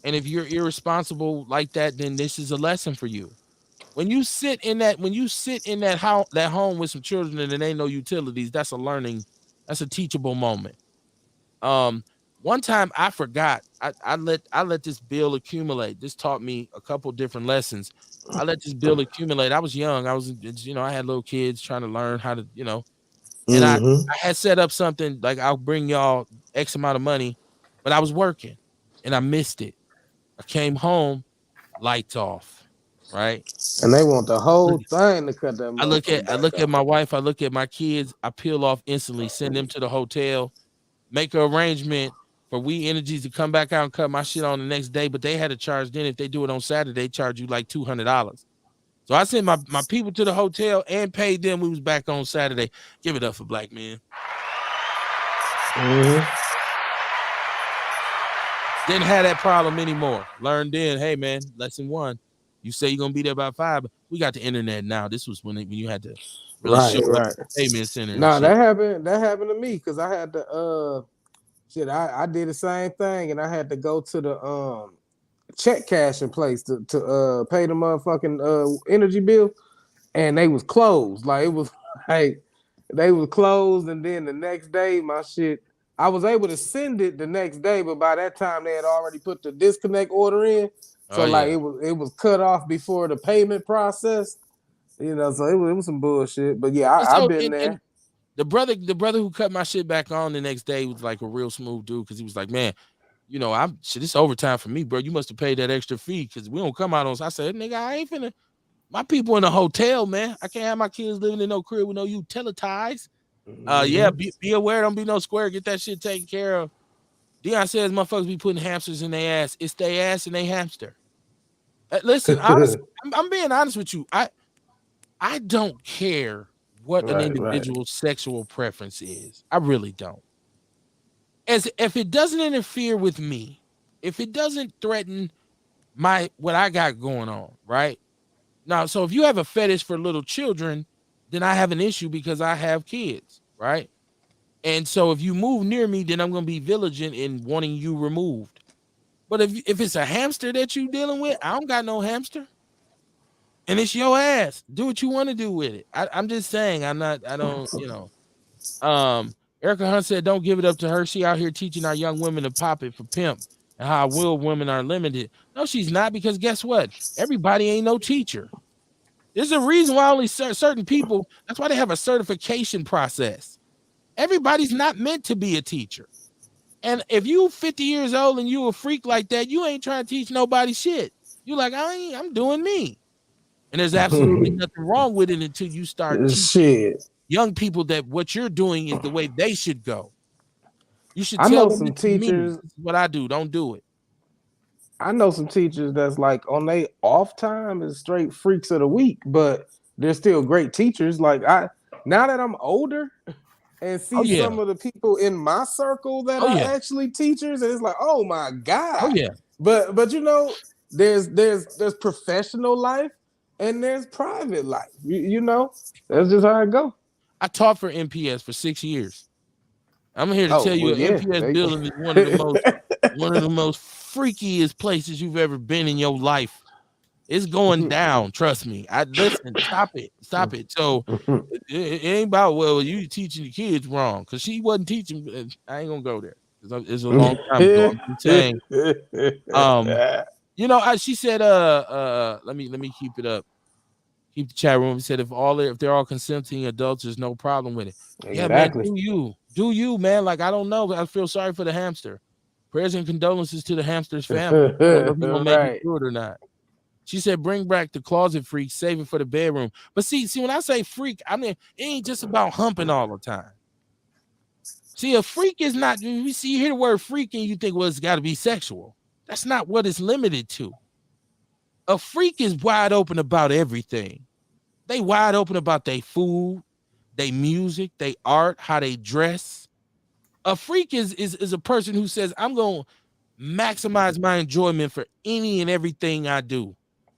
And if you're irresponsible like that, then this is a lesson for you. When you sit in that home with some children and there ain't no utilities, that's a teachable moment. Um, One time I forgot. I let this bill accumulate. This taught me a couple different lessons. I let this bill accumulate. I was young. I had little kids trying to learn how to, and I Mm-hmm. I had set up something like I'll bring y'all X amount of money, but I was working and I missed it. I came home, lights off, right? And they want the Look, whole thing to cut that I look motherfucker at I back look at off. my wife, I look at my kids, I peel off instantly, send them to the hotel, make an arrangement for We Energies to come back out and cut my shit on the next day. But they had to charge then. If they do it on Saturday, they charge you like $200. So I sent my people to the hotel and paid them. We was back on Saturday. Give it up for black men. Mm-hmm. Didn't have that problem anymore. Learned then, hey man, lesson one. You say you're gonna be there by 5, but we got the internet now. This was when you had to really show Right, up right. at the payment center and No, shit. that happened to me because I had to shit, I did the same thing and I had to go to the check cashing place to pay the motherfucking energy bill and they was closed. Like it was like they was closed and then the next day my shit I was able to send it the next day, but by that time they had already put the disconnect order in. Oh So like yeah. it was cut off before the payment process. So it was some bullshit. But yeah, And I've so been and there. the brother who cut my shit back on the next day was like a real smooth dude because he was like, man, I'm shit, it's overtime for me, bro. You must have paid that extra fee because we don't come out on. I said, nigga, I ain't finna. My people in a hotel, man. I can't have my kids living in no crib with no utilities. Yeah, Mm-hmm. be aware. Don't be no square. Get that shit taken care of. Dion says motherfuckers be putting hamsters in their ass. It's their ass and they hamster. Listen, honestly, I'm being honest with you. I don't care what an Right, right. individual's sexual preference is. I really don't. As if it doesn't interfere with me, if it doesn't threaten what I got going on, right? Now, so if you have a fetish for little children, then I have an issue because I have kids, right? And so if you move near me, then I'm going to be vigilant in wanting you removed. But if it's a hamster that you dealing with, I don't got no hamster. And it's your ass. Do what you want to do with it. I'm just saying, I don't, Erica Hunt said, don't give it up to her. She out here teaching our young women to pop it for pimp and how will women are limited. No, she's not, because guess what? Everybody ain't no teacher. There's a reason why only certain people, that's why they have a certification process. Everybody's not meant to be a teacher. And if you 50 years old and you a freak like that, you ain't trying to teach nobody shit. You like, I'm doing me. And there's absolutely nothing wrong with it until you start teaching young people that what you're doing is the way they should go. You should tell them some this is me. teachers. This is what I do. Don't do it. I know some teachers that's like on their off time is straight freaks of the week, but they're still great teachers. Like now that I'm older and see some of the people in my circle that are actually teachers, and it's like, oh my God. Oh yeah. But you know, there's professional life and there's private life. You know, that's just how it go. I taught for MPS for 6 years. I'm here to tell you, MPS building is one of the most freakiest places you've ever been in your life. It's going down. Trust me. Listen. Stop it. So it ain't about, well, you teaching the kids wrong, because she wasn't teaching. I ain't gonna go there. It's a long time ago. I'm saying, she said, let me keep it up. Keep the chat room. He said, if they're all consenting adults, there's no problem with it. Exactly. Yeah, man, do you, man? Like, I don't know. I feel sorry for the hamster. Prayers and condolences to the hamster's family. I don't know if he's gonna make it through it or not. She said, bring back the closet freak, save it for the bedroom. But see, when I say freak, I mean, it ain't just about humping all the time. See, a freak is not, you hear the word freak and you think, well, it's got to be sexual. That's not what it's limited to. A freak is wide open about everything. They wide open about their food, their music, their art, how they dress. A freak is a person who says, I'm going to maximize my enjoyment for any and everything I do.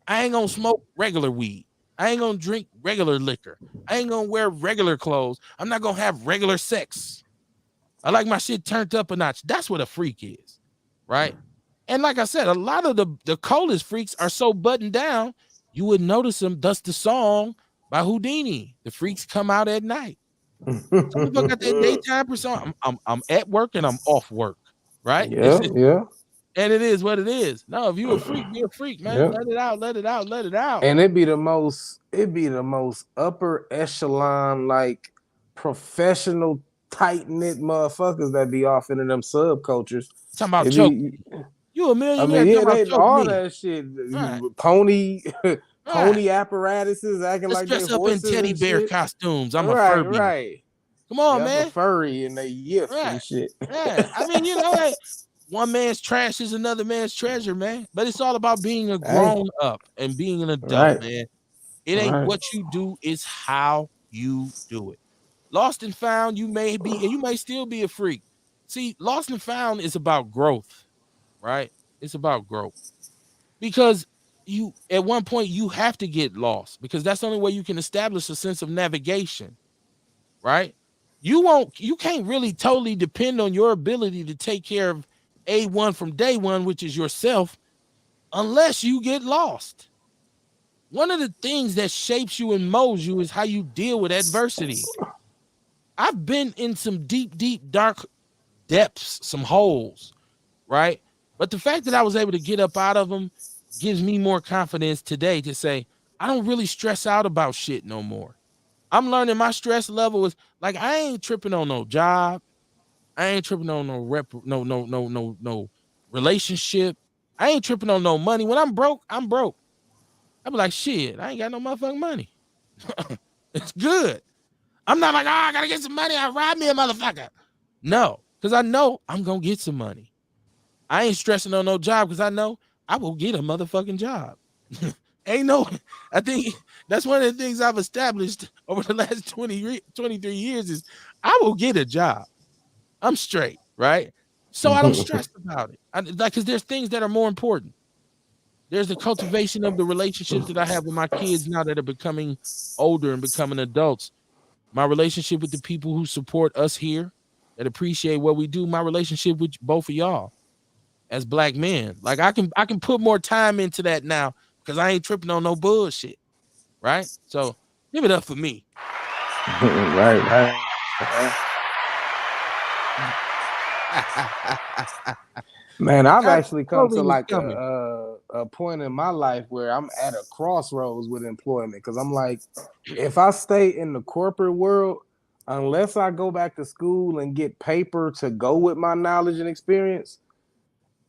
I ain't going to smoke regular weed. I ain't going to drink regular liquor. I ain't going to wear regular clothes. I'm not going to have regular sex. I like my shit turned up a notch. That's what a freak is, right? And like I said, a lot of the coldest freaks are so buttoned down, you would notice them. That's the song by Houdini. The freaks come out at night. Some people got that daytime persona. I'm at work and I'm off work, right? Yeah. And it is what it is. No, if you a freak, be a freak, man. Yeah. Let it out. And it'd be the most upper echelon, like professional, tight-knit motherfuckers that be off into them subcultures. Talking about choking. You a millionaire? I mean, they all that shit. Right. Pony apparatuses acting like they're horses up in teddy bear shit. Costumes. I'm a Furby. Right. Come on, man. A furry and they yiff and shit. Yeah. I mean, like, one man's trash is another man's treasure, man. But it's all about being a grown up and being an adult, man. It ain't what you do, it's how you do it. Lost and found, you may be, and you may still be a freak. See, lost and found is about growth, right? It's about growth. Because you, at one point, you have to get lost, because that's the only way you can establish a sense of navigation, right? You can't really totally depend on your ability to take care of A1 from day one, which is yourself, unless you get lost. One of the things that shapes you and molds you is how you deal with adversity. I've been in some deep, dark depths, some holes, right? But the fact that I was able to get up out of them gives me more confidence today to say, I don't really stress out about shit no more. I'm learning my stress level is like, I ain't tripping on no job. I ain't tripping on no relationship. I ain't tripping on no money. When I'm broke, I'm broke. I be like, shit, I ain't got no motherfucking money. It's good. I'm not like, I gotta get some money. I rob me a motherfucker. No, because I know I'm gonna get some money. I ain't stressing on no job because I know I will get a motherfucking job. I think that's one of the things I've established over the last 23 years is I will get a job. I'm straight, right? So I don't stress about it. Because there's things that are more important. There's the cultivation of the relationships that I have with my kids now that are becoming older and becoming adults. My relationship with the people who support us here, that appreciate what we do. My relationship with both of y'all as black men. Like I can put more time into that now because I ain't tripping on no bullshit. Right? So give it up for me. right. Man, I've actually come to like a point in my life where I'm at a crossroads with employment because I'm like, if I stay in the corporate world, unless I go back to school and get paper to go with my knowledge and experience,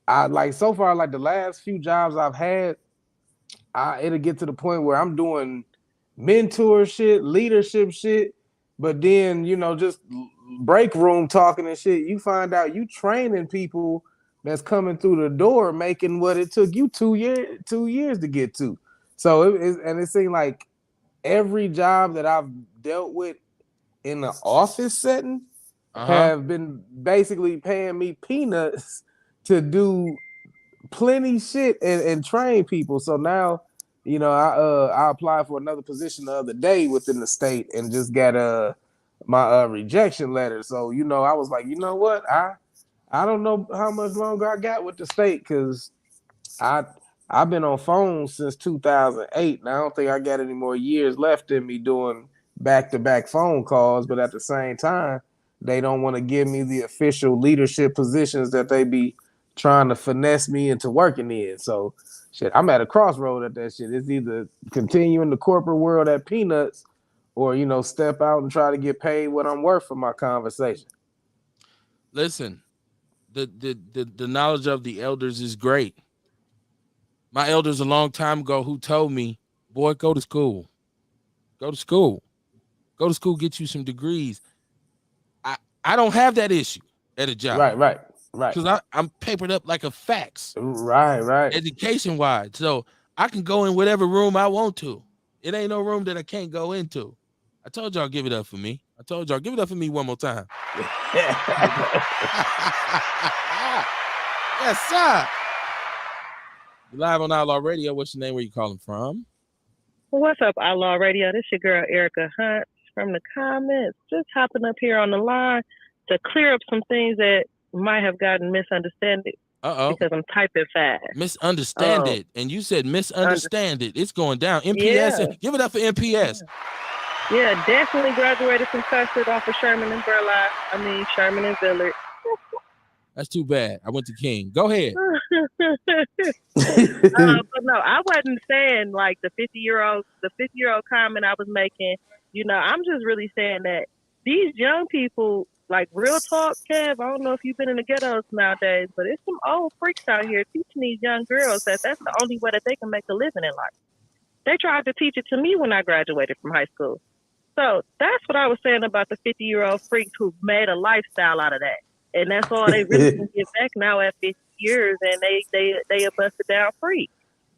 I like so far, like the last few jobs I've had, it'll get to the point where I'm doing mentor shit, leadership shit, but then just break room talking and shit. You find out you training people that's coming through the door, making what it took you 2 years to get to. So it seemed like every job that I've dealt with in the office setting have been basically paying me peanuts to do plenty shit and train people. So now, I applied for another position the other day within the state and just got my rejection letter. So I was like, you know what, I don't know how much longer I got with the state because I've been on phones since 2008, and I don't think I got any more years left in me doing back-to-back phone calls. But at the same time, they don't want to give me the official leadership positions that they be trying to finesse me into working in. So, shit, I'm at a crossroad at that shit. It's either continue in the corporate world at peanuts, or step out and try to get paid what I'm worth for my conversation. Listen, the knowledge of the elders is great. My elders a long time ago who told me, boy, go to school. Go to school. Go to school, get you some degrees. I don't have that issue at a job. Right. Because I'm papered up like a fax. Right. Education-wise. So I can go in whatever room I want to. It ain't no room that I can't go into. I told y'all give it up for me. I told y'all give it up for me one more time. Yes, sir. You're live on Outlaw Radio. What's your name? Where you calling from? What's up, Outlaw Radio? This your girl, Erica Hunt from the comments. Just hopping up here on the line to clear up some things that might have gotten misunderstood. Because I'm typing fast. Misunderstand it. And you said misunderstand it. It's going down. MPS. Yeah. Give it up for MPS. Yeah, definitely graduated from Custard off of Sherman and Sherman and Villard. That's too bad. I went to King. Go ahead. But no, I wasn't saying like the 50-year-old comment I was making. I'm just really saying that these young people, like real talk, Kev, I don't know if you've been in the ghettos nowadays, but it's some old freaks out here teaching these young girls that that's the only way that they can make a living in life. They tried to teach it to me when I graduated from high school. So that's what I was saying about the 50-year-old freaks who made a lifestyle out of that. And that's all they really can get back now at 50 years, and they a busted down freak.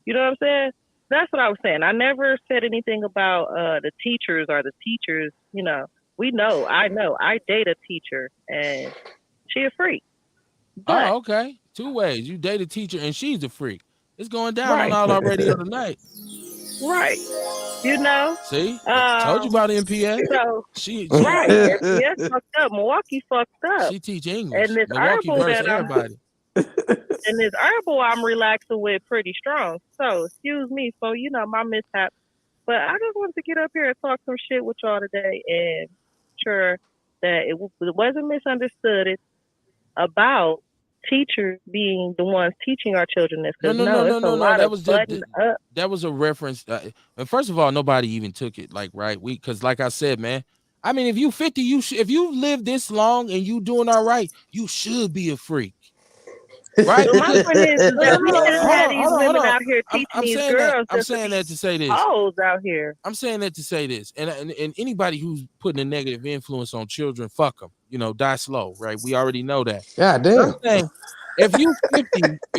You know what I'm saying? That's what I was saying. I never said anything about the teachers or the teachers. I know. I date a teacher, and she a freak. But, okay. Two ways. You date a teacher, and she's a freak. It's going down on Outlaw Radio tonight. Right. See? Told you about MPS. So, right. MPS fucked up. Milwaukee fucked up. She teach English. And this Milwaukee versus everybody. And this herbal I'm relaxing with pretty strong. So, excuse me for, my mishap. But I just wanted to get up here and talk some shit with y'all today and sure that it wasn't misunderstood about teachers being the ones teaching our children this. No. That was a reference. And first of all, nobody even took it right. Because like I said, man, I mean, if you 50, if you live this long and you doing all right, you should be a freak. Right? My point is that we shouldn't have these women out here teaching these girls. I'm saying that to say this. Hoes out here. I'm saying that to say this. And anybody who's putting a negative influence on children, fuck them. Die slow, right? We already know that. Yeah, damn. I'm saying, if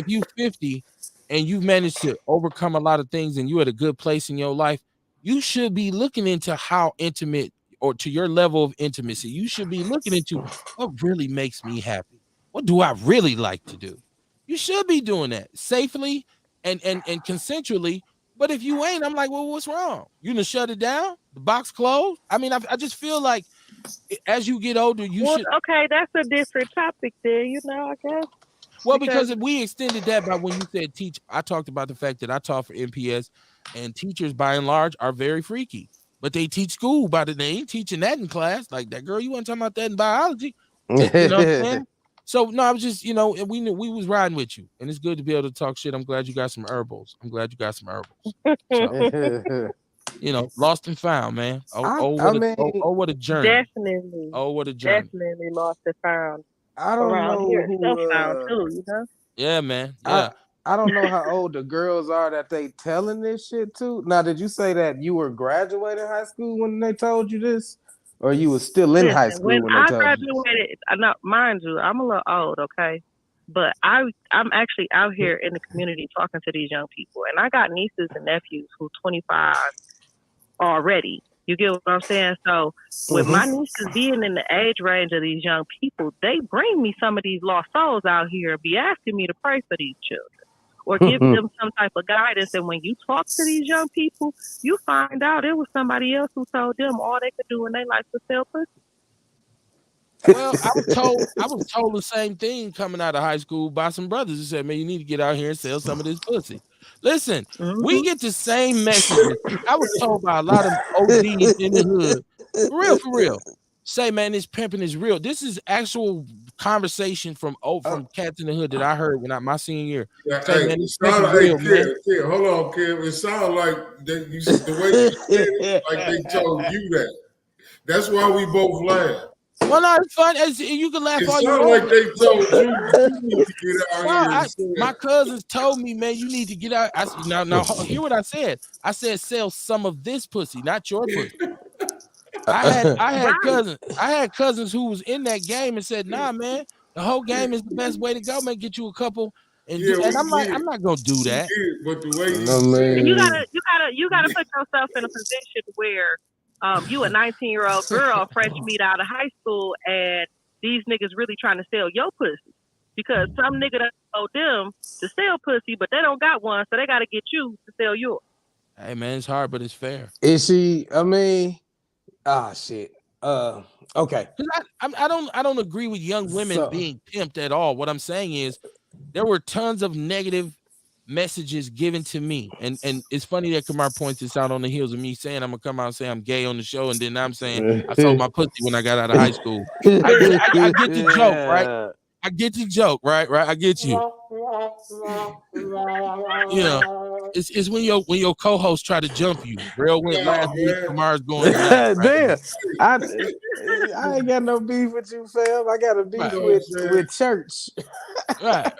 you 50 and you've managed to overcome a lot of things and you're at a good place in your life, you should be looking into how intimate or to your level of intimacy. You should be looking into what really makes me happy. What do I really like to do? You should be doing that safely and consensually. But if you ain't, I'm like, well, what's wrong? You gonna shut it down? The box closed? I mean, I just feel like as you get older, you should. Okay, that's a different topic there. I guess. Well, because if we extended that by when you said teach, I talked about the fact that I taught for MPS, and teachers by and large are very freaky. But they teach school, but they ain't teaching that in class. Like that girl, you weren't talking about that in biology. You know what I'm saying? So no, I was just, we knew we was riding with you, and it's good to be able to talk shit. I'm glad you got some herbals. So, lost and found, man. What a journey. Definitely. Oh, what a journey. Definitely lost and found. I don't know here, who. Found too, Yeah, man. Yeah. I don't know how old the girls are that they telling this shit to. Now, did you say that you were graduating high school when they told you this, or you were still in high school when they told graduated, you? Mind you, I'm a little old, okay, but I'm actually out here in the community talking to these young people, and I got nieces and nephews who 25 already. You get what I'm saying? So with my nieces being in the age range of these young people, they bring me some of these lost souls out here and be asking me to pray for these children or give them some type of guidance. And when you talk to these young people, you find out it was somebody else who told them all they could do in their life was sell pussy. Well, I was told the same thing coming out of high school by some brothers who said, man, you need to get out here and sell some of this pussy. Listen, we get the same messages. I was told by a lot of OGs in the hood, for real. Say, man, this pimping is real. This is actual conversation from cats in the hood that I heard when my senior year. Yeah, say, man, this pimping is real, man. Kid, hold on, kid. It sounds like the way you said it, like they told you that. That's why we both laugh. Well, no, it's fun. You can laugh all you want. Like they told you need to get out here. My cousins told me, man, you need to get out. Now, hear what I said. I said, sell some of this pussy, not your pussy. I had cousins who was in that game and said, nah, man, the whole game is the best way to go, man. Get you a couple. And I'm like, I'm not gonna do that. But the way you gotta put yourself in a position where you a 19-year-old girl, fresh meat out of high school, and these niggas really trying to sell your pussy. Because some nigga that told them to sell pussy, but they don't got one, so they got to get you to sell yours. Hey, man, it's hard, but it's fair. Is she, shit. Okay. I don't agree with young women being pimped at all. What I'm saying is there were tons of negative messages given to me, and it's funny that Kamar points this out on the heels of me saying I'm gonna come out and say I'm gay on the show, and then I'm saying I sold my pussy when I got out of high school. I get the joke, right? I get the joke, right? I get you. It's when your co-host try to jump you. Real went last week. Kamar's going. Right? Damn, I ain't got no beef with you, fam. I got a beef with church. Right.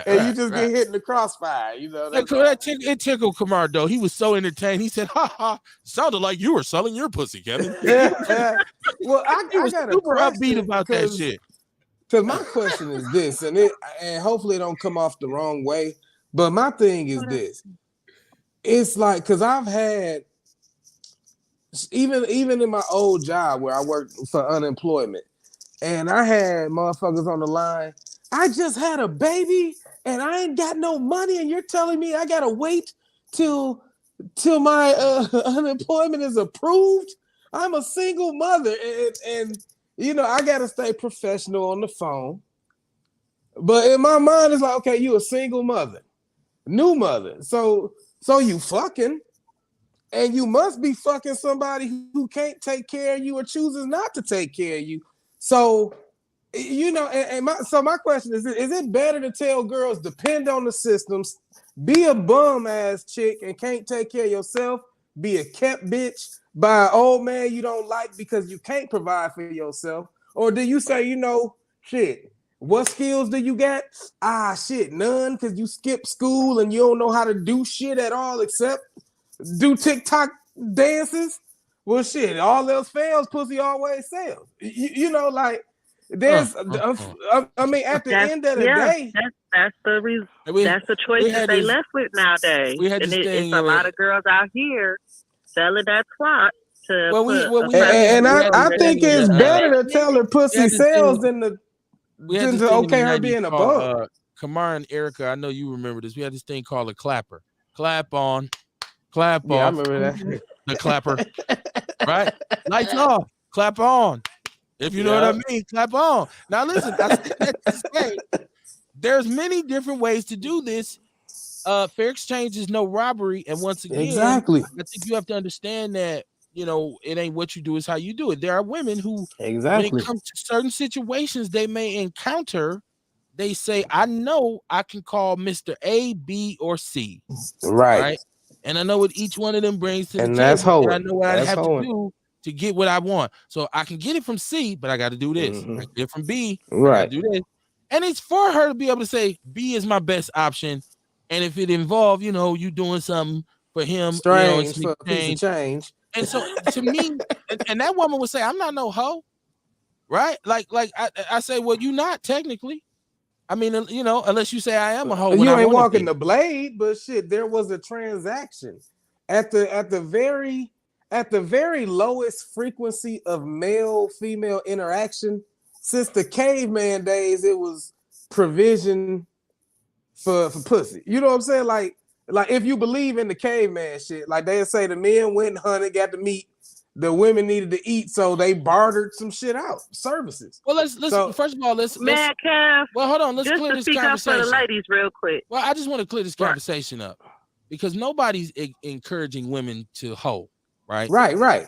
And you just get hit in the crossfire. It tickled Kamar though. He was so entertained. He said, "Ha ha!" Sounded like you were selling your pussy, Kevin. Well, I was got super upbeat about that shit. Because my question is this, and hopefully it don't come off the wrong way, but my thing is this. It's like, because I've had, even in my old job where I worked for unemployment, and I had motherfuckers on the line, I just had a baby, and I ain't got no money, and you're telling me I got to wait till my unemployment is approved? I'm a single mother, and I got to stay professional on the phone. But in my mind, it's like, okay, you a single mother, new mother. So you fucking, and you must be fucking somebody who can't take care of you or chooses not to take care of you. So, my question is it better to tell girls, depend on the systems, be a bum ass chick and can't take care of yourself, be a kept bitch by an old man you don't like because you can't provide for yourself? Or do you say, shit, what skills do you got? Shit, none, because you skipped school and you don't know how to do shit at all except do TikTok dances? Well, shit, all else fails, pussy always sells. There's, I mean, at the end of the day. That's the reason. That's the choice that they left with nowadays. It's a lot of girls out here selling that twat. I think it's better to tell her pussy sells than to okay her being a bum. Kamar and Erica, I know you remember this. We had this thing called a clapper. Clap on, clap Yeah, I off. remember that. The clapper, right? Lights off, clap on. If you know what I mean, clap on. Now listen, I said that to say there's many different ways to do this. Fair exchange is no robbery, and once again, Exactly. I think you have to understand that it ain't what you do, it's how you do it. There are women who, when it comes to certain situations they may encounter, they say, I know I can call Mr. A, B, or C. Right. And I know what each one of them brings to the table. And I know what I have to do to get what I want. So I can get it from C, but I got to do this. I get it from B, I got to do this. And it's for her to be able to say B is my best option. And if it involves, you doing something for him, strange for a piece of change. And so to me, and that woman would say, I'm not no hoe. Right? Like I say, well, you not technically. I mean, unless you say I am a hoe. You ain't walking the blade, but shit, there was a transaction at the very lowest frequency of male-female interaction since the caveman days. It was provision for pussy. You know what I'm saying? Like if you believe in the caveman shit, like they say the men went and hunted, got the meat. The women needed to eat, so they bartered some shit out, services. Well, let's first of all, let's Kev, well, hold on, let's clear this conversation. Just to speak up for the ladies real quick. Well, I just want to clear this conversation up because nobody's encouraging women to hoe, right? Right.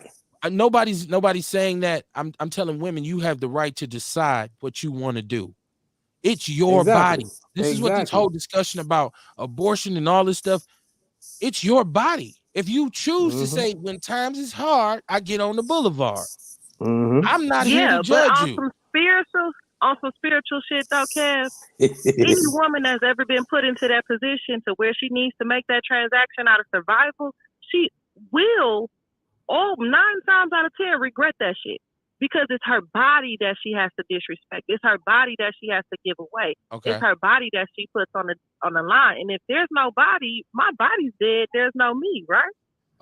Nobody's saying that. I'm telling women you have the right to decide what you want to do. It's your body. This is what this whole discussion about abortion and all this stuff. It's your body. If you choose to say, when times is hard, I get on the boulevard. I'm not here to judge you. On some spiritual shit though, Kev, any woman that's ever been put into that position to where she needs to make that transaction out of survival, she will, 9 times out of 10, regret that shit. Because it's her body that she has to disrespect. It's her body that she has to give away. Okay. It's her body that she puts on the line. And if there's no body, my body's dead. There's no me, right?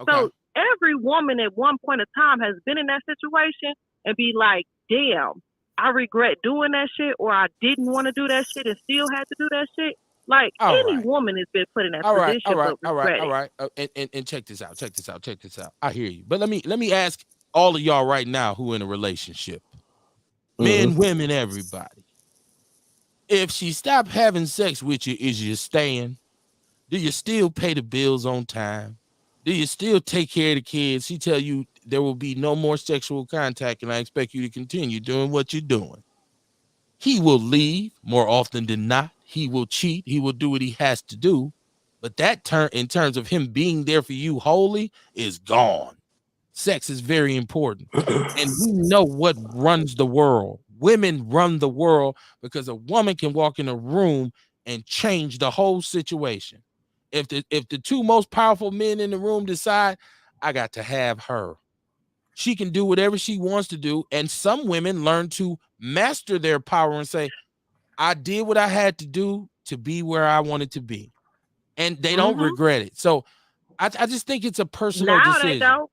Okay. So every woman at one point of time has been in that situation and be like, damn, I regret doing that shit, or I didn't want to do that shit and still had to do that shit. Like any woman has been put in that position. All right. And check this out. I hear you. But let me ask all of y'all right now who in a relationship, men, women, everybody. If she stopped having sex with you, is you staying? Do you still pay the bills on time? Do you still take care of the kids? She tell you there will be no more sexual contact and I expect you to continue doing what you're doing. He will leave more often than not. He will cheat. He will do what he has to do. But that in terms of him being there for you wholly is gone. Sex is very important. And we know what runs the world. Women run the world because a woman can walk in a room and change the whole situation. If the two most powerful men in the room decide, I got to have her, she can do whatever she wants to do. And some women learn to master their power and say, I did what I had to do to be where I wanted to be. And they don't regret it. So I just think it's a personal decision. They don't.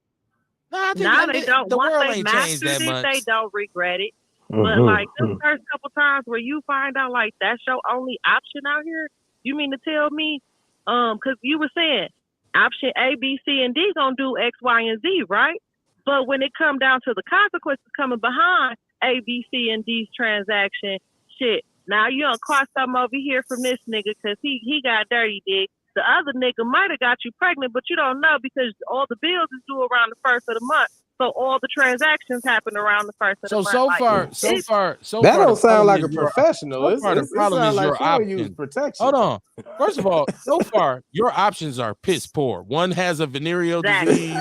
No, they don't. The Once world they ain't changed that much. They don't regret it. But like the first couple times where you find out like that's your only option out here, you mean to tell me, because you were saying option A, B, C, and D gonna do X, Y, and Z, right? But when it come down to the consequences coming behind A, B, C, and D's transaction, shit. Now you don't cost something over here from this nigga because he got dirty dick. The other nigga might have got you pregnant, but you don't know because all the bills is due around the first of the month. So all the transactions happen around the first of the month. So far, that don't sound like a professional. It sounds like your option. Protection. Hold on. First of all, so far your options are piss poor. One has a venereal disease.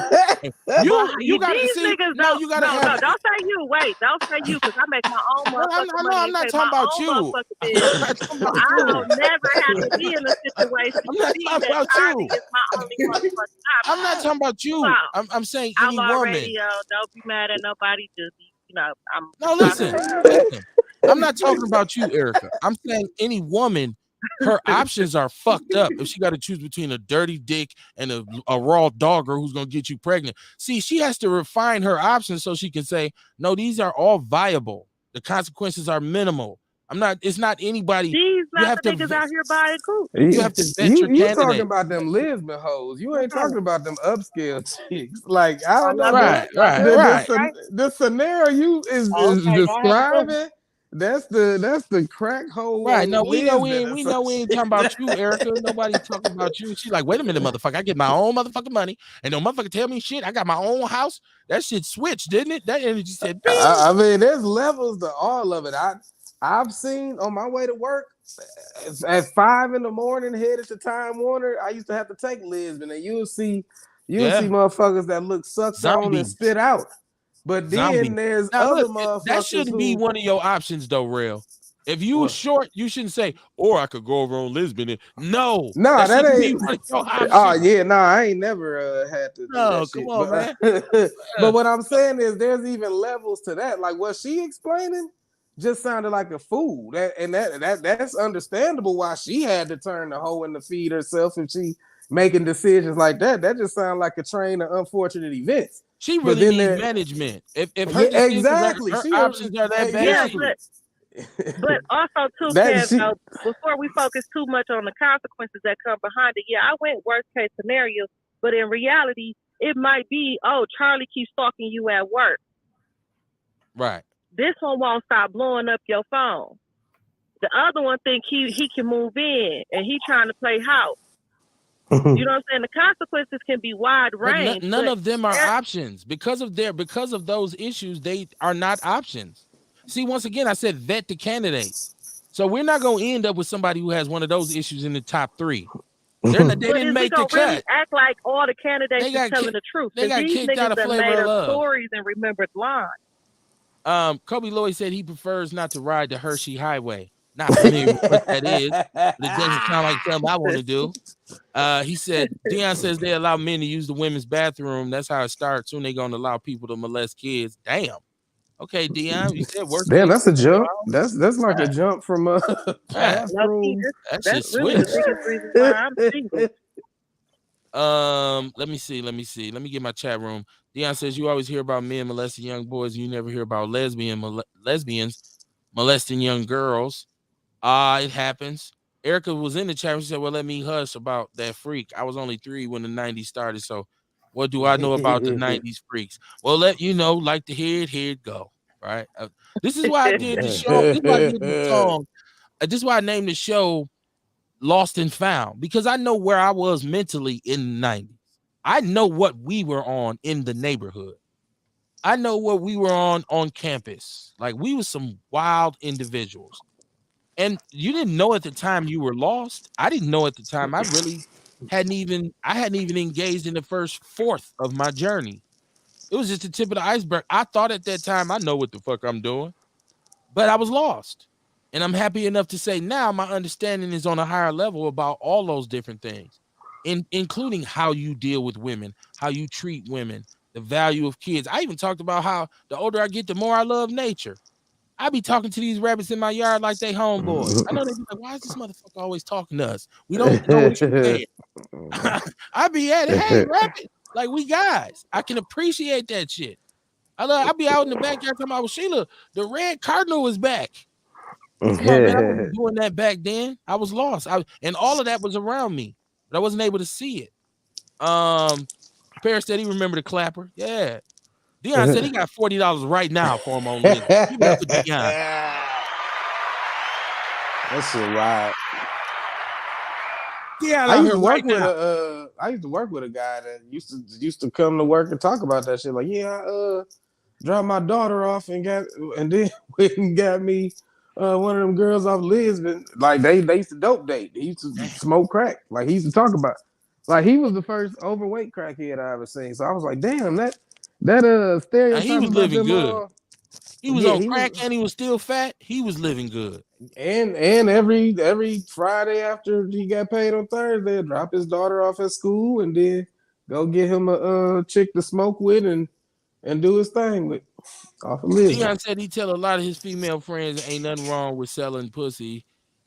You got to see. No, you got to have. Don't say you. Wait, don't say you because I make my own motherfucking money. I'm not talking about you. I don't never have to be in a situation. I'm not talking about you. I'm not talking about you. I'm saying any woman. Don't be mad at nobody. Just listen. I'm not talking about you, Erica. I'm saying any woman, her options are fucked up if she got to choose between a dirty dick and a raw dogger who's gonna get you pregnant. See, she has to refine her options so she can say, no, these are all viable. The consequences are minimal. It's not anybody. These You not have the to. niggas out here buying cool. You have to vet your You talking candidate. about them lesbian hoes. You ain't talking about them upscale chicks. Like, I don't know. Right. The scenario you is describing, that's the crack hole. Right. No, we know we lesbian ain't talking about you, Erica. Nobody talking about you. She's like, wait a minute, motherfucker. I get my own motherfucking money. And no motherfucker tell me shit. I got my own house. That shit switched, didn't it? That energy said, I mean, there's levels to all of it. I've seen on my way to work at 5 a.m, headed to Time Warner. I used to have to take lesbian, and you'll see motherfuckers that look sucked on and spit out. But then there's other motherfuckers. That shouldn't be one of your options, though, real. If you were short, you shouldn't say, or I could go over on lesbian. No, that ain't one of your options. Oh yeah, I ain't never had to do that shit. Come on, man. But what I'm saying is there's even levels to that. Like what she explaining just sounded like a fool. That's understandable why she had to turn the hoe in the feed herself if she making decisions like that. That just sounds like a train of unfortunate events. She really needs management. If her exactly her options are that bad. But also too, Kev, before we focus too much on the consequences that come behind it, I went worst case scenario, but in reality, it might be, Charlie keeps stalking you at work. Right. This one won't stop blowing up your phone. The other one think he can move in and he trying to play house. You know what I'm saying? The consequences can be wide range. None of them are options because of those issues. They are not options. See, once again, I said vet the candidates. So we're not going to end up with somebody who has one of those issues in the top 3. They didn't make the cut. Really act like all the candidates are telling the truth. They got kicked out of Flavor of Love. Stories and remembered lines. Kobe Lloyd said he prefers not to ride the Hershey Highway. Not familiar with what that is, but it doesn't sound like something I want to do. He said, Deion says they allow men to use the women's bathroom. That's how it starts. Soon they're going to allow people to molest kids. Damn. Okay, Deion, you said work. Damn, that's a jump. That's like a jump from classroom. That's really the biggest reason why I'm single. Let me see. Let me get my chat room. Deion says you always hear about men molesting young boys. You never hear about lesbians molesting young girls. It happens. Erica was in the chat room. She said, well, let me hush about that freak. I was only 3 when the 90s started. So what do I know about the 90s freaks? Well, let you know, like to hear it go. Right. This is why I did the show. This is why I did the song. This is why I named the show Lost and Found, because I know where I was mentally in the 90s. I know what we were on in the neighborhood. I know what we were on campus. Like, we were some wild individuals. And you didn't know at the time you were lost. I didn't know at the time. I really hadn't even engaged in the first fourth of my journey. It was just the tip of the iceberg. I thought at that time I know what the fuck I'm doing, but I was lost. And I'm happy enough to say now my understanding is on a higher level about all those different things, including how you deal with women, how you treat women, the value of kids. I even talked about how the older I get, the more I love nature. I be talking to these rabbits in my yard like they homeboys. I know they be like, why is this motherfucker always talking to us? We don't know what you're saying. I be at it, hey, rabbit, like we guys. I can appreciate that shit. I be out in the backyard talking about, Sheila, the red cardinal is back. Come on, man, I wasn't doing that back then. I was lost. And all of that was around me, but I wasn't able to see it. Paris said he remembered the clapper. Yeah. Deion said he got $40 right now for him on this. Give it up for Deion. That shit wild. Deion, I used to work with a guy that used to come to work and talk about that shit. Like, I dropped my daughter off and then went and got me one of them girls off Lisbon. Like they used to dope date. He used to smoke crack. Like he used to talk about. Like he was the first overweight crackhead I ever seen. So I was like, damn, that stereotype. He was living good. He was on crack and he was still fat. He was living good. And every Friday after he got paid on Thursday, drop his daughter off at school and then go get him a chick to smoke with and do his thing with. Off of Deion said he tell a lot of his female friends ain't nothing wrong with selling pussy.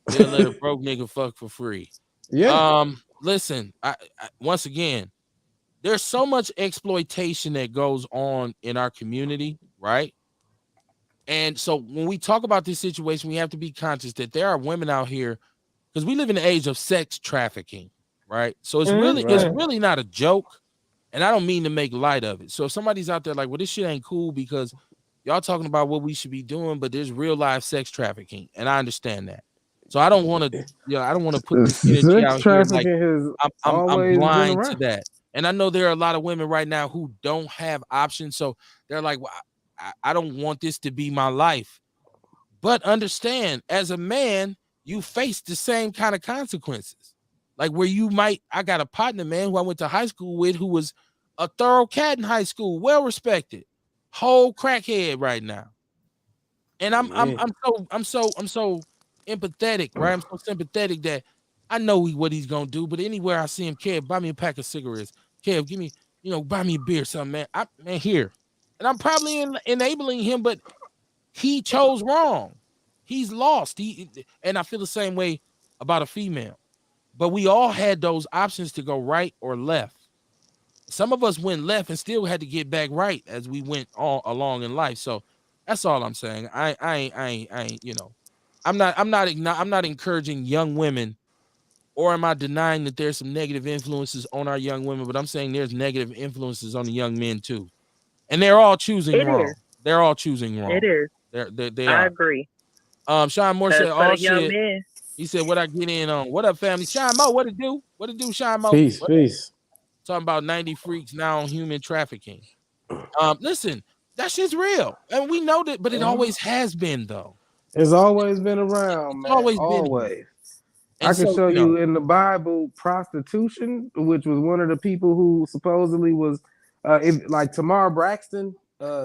They'll let a broke nigga fuck for free. Yeah. Listen, I once again, there's so much exploitation that goes on in our community, right? And so when we talk about this situation, we have to be conscious that there are women out here, because we live in the age of sex trafficking, right? So it's really not a joke, and I don't mean to make light of it. So if somebody's out there like, well, this shit ain't cool because y'all talking about what we should be doing, but there's real life sex trafficking, and I understand that. So I don't want to, I don't want to put this energy Sex out here like trafficking has I'm always been blind to around. that. And I know there are a lot of women right now who don't have options, so they're like, well, I don't want this to be my life. But understand, as a man, you face the same kind of consequences. Like where you might, I got a partner, man, who I went to high school with, who was a thorough cat in high school, well respected, whole crackhead right now. And I'm so empathetic, right? I'm so sympathetic that I know what he's gonna do. But anywhere I see him, Kev, buy me a pack of cigarettes. Kev, give me, buy me a beer, something, man. Man, here, and I'm probably enabling him, but he chose wrong. He's lost. And I feel the same way about a female. But we all had those options to go right or left. Some of us went left and still had to get back right as we went all along in life. So that's all I'm saying. I ain't, I'm not encouraging young women, or am I denying that there's some negative influences on our young women? But I'm saying there's negative influences on the young men too, and they're all choosing wrong. They're all choosing wrong. It is. They I are. agree. Sean Moore said, For "Oh the young shit." men. He said, "What I get in on? What up, family? Sean Mo, what it do? What it do, Sean Mo? Peace, peace. Talking about 90 freaks now on human trafficking. Listen, that shit's real, and we know that, but it always has been, though. It's always been around, It's man. always been. Always. And I can so, show you in the Bible prostitution, which was one of the people who supposedly was, like Tamar Braxton.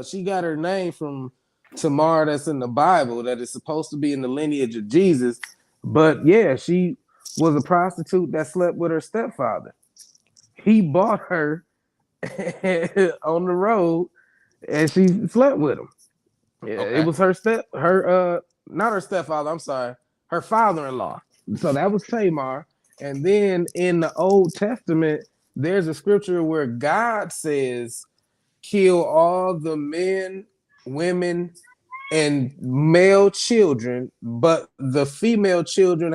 She got her name from Tamar that's in the Bible that is supposed to be in the lineage of Jesus. But yeah, she was a prostitute that slept with her stepfather. He bought her on the road, and she slept with him. Yeah, okay. it was not her stepfather. I'm sorry, her father-in-law. So that was Tamar. And then in the Old Testament, there's a scripture where God says, "Kill all the men, women, and male children, but the female children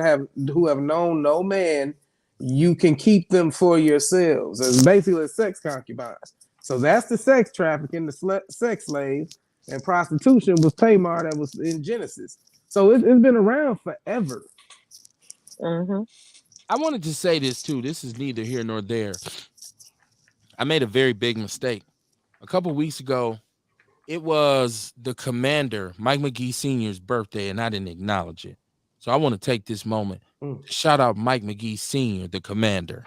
who have known no man, you can keep them for yourselves." It's basically sex concubines. So that's the sex trafficking, the sex slaves, and prostitution was Tamar that was in Genesis. So it's been around forever. Mm-hmm. I wanted to say this too. This is neither here nor there. I made a very big mistake. A couple weeks ago, it was the commander, Mike McGee Sr.'s birthday, and I didn't acknowledge it. So I want to take this moment to shout out Mike McGee Sr., the commander.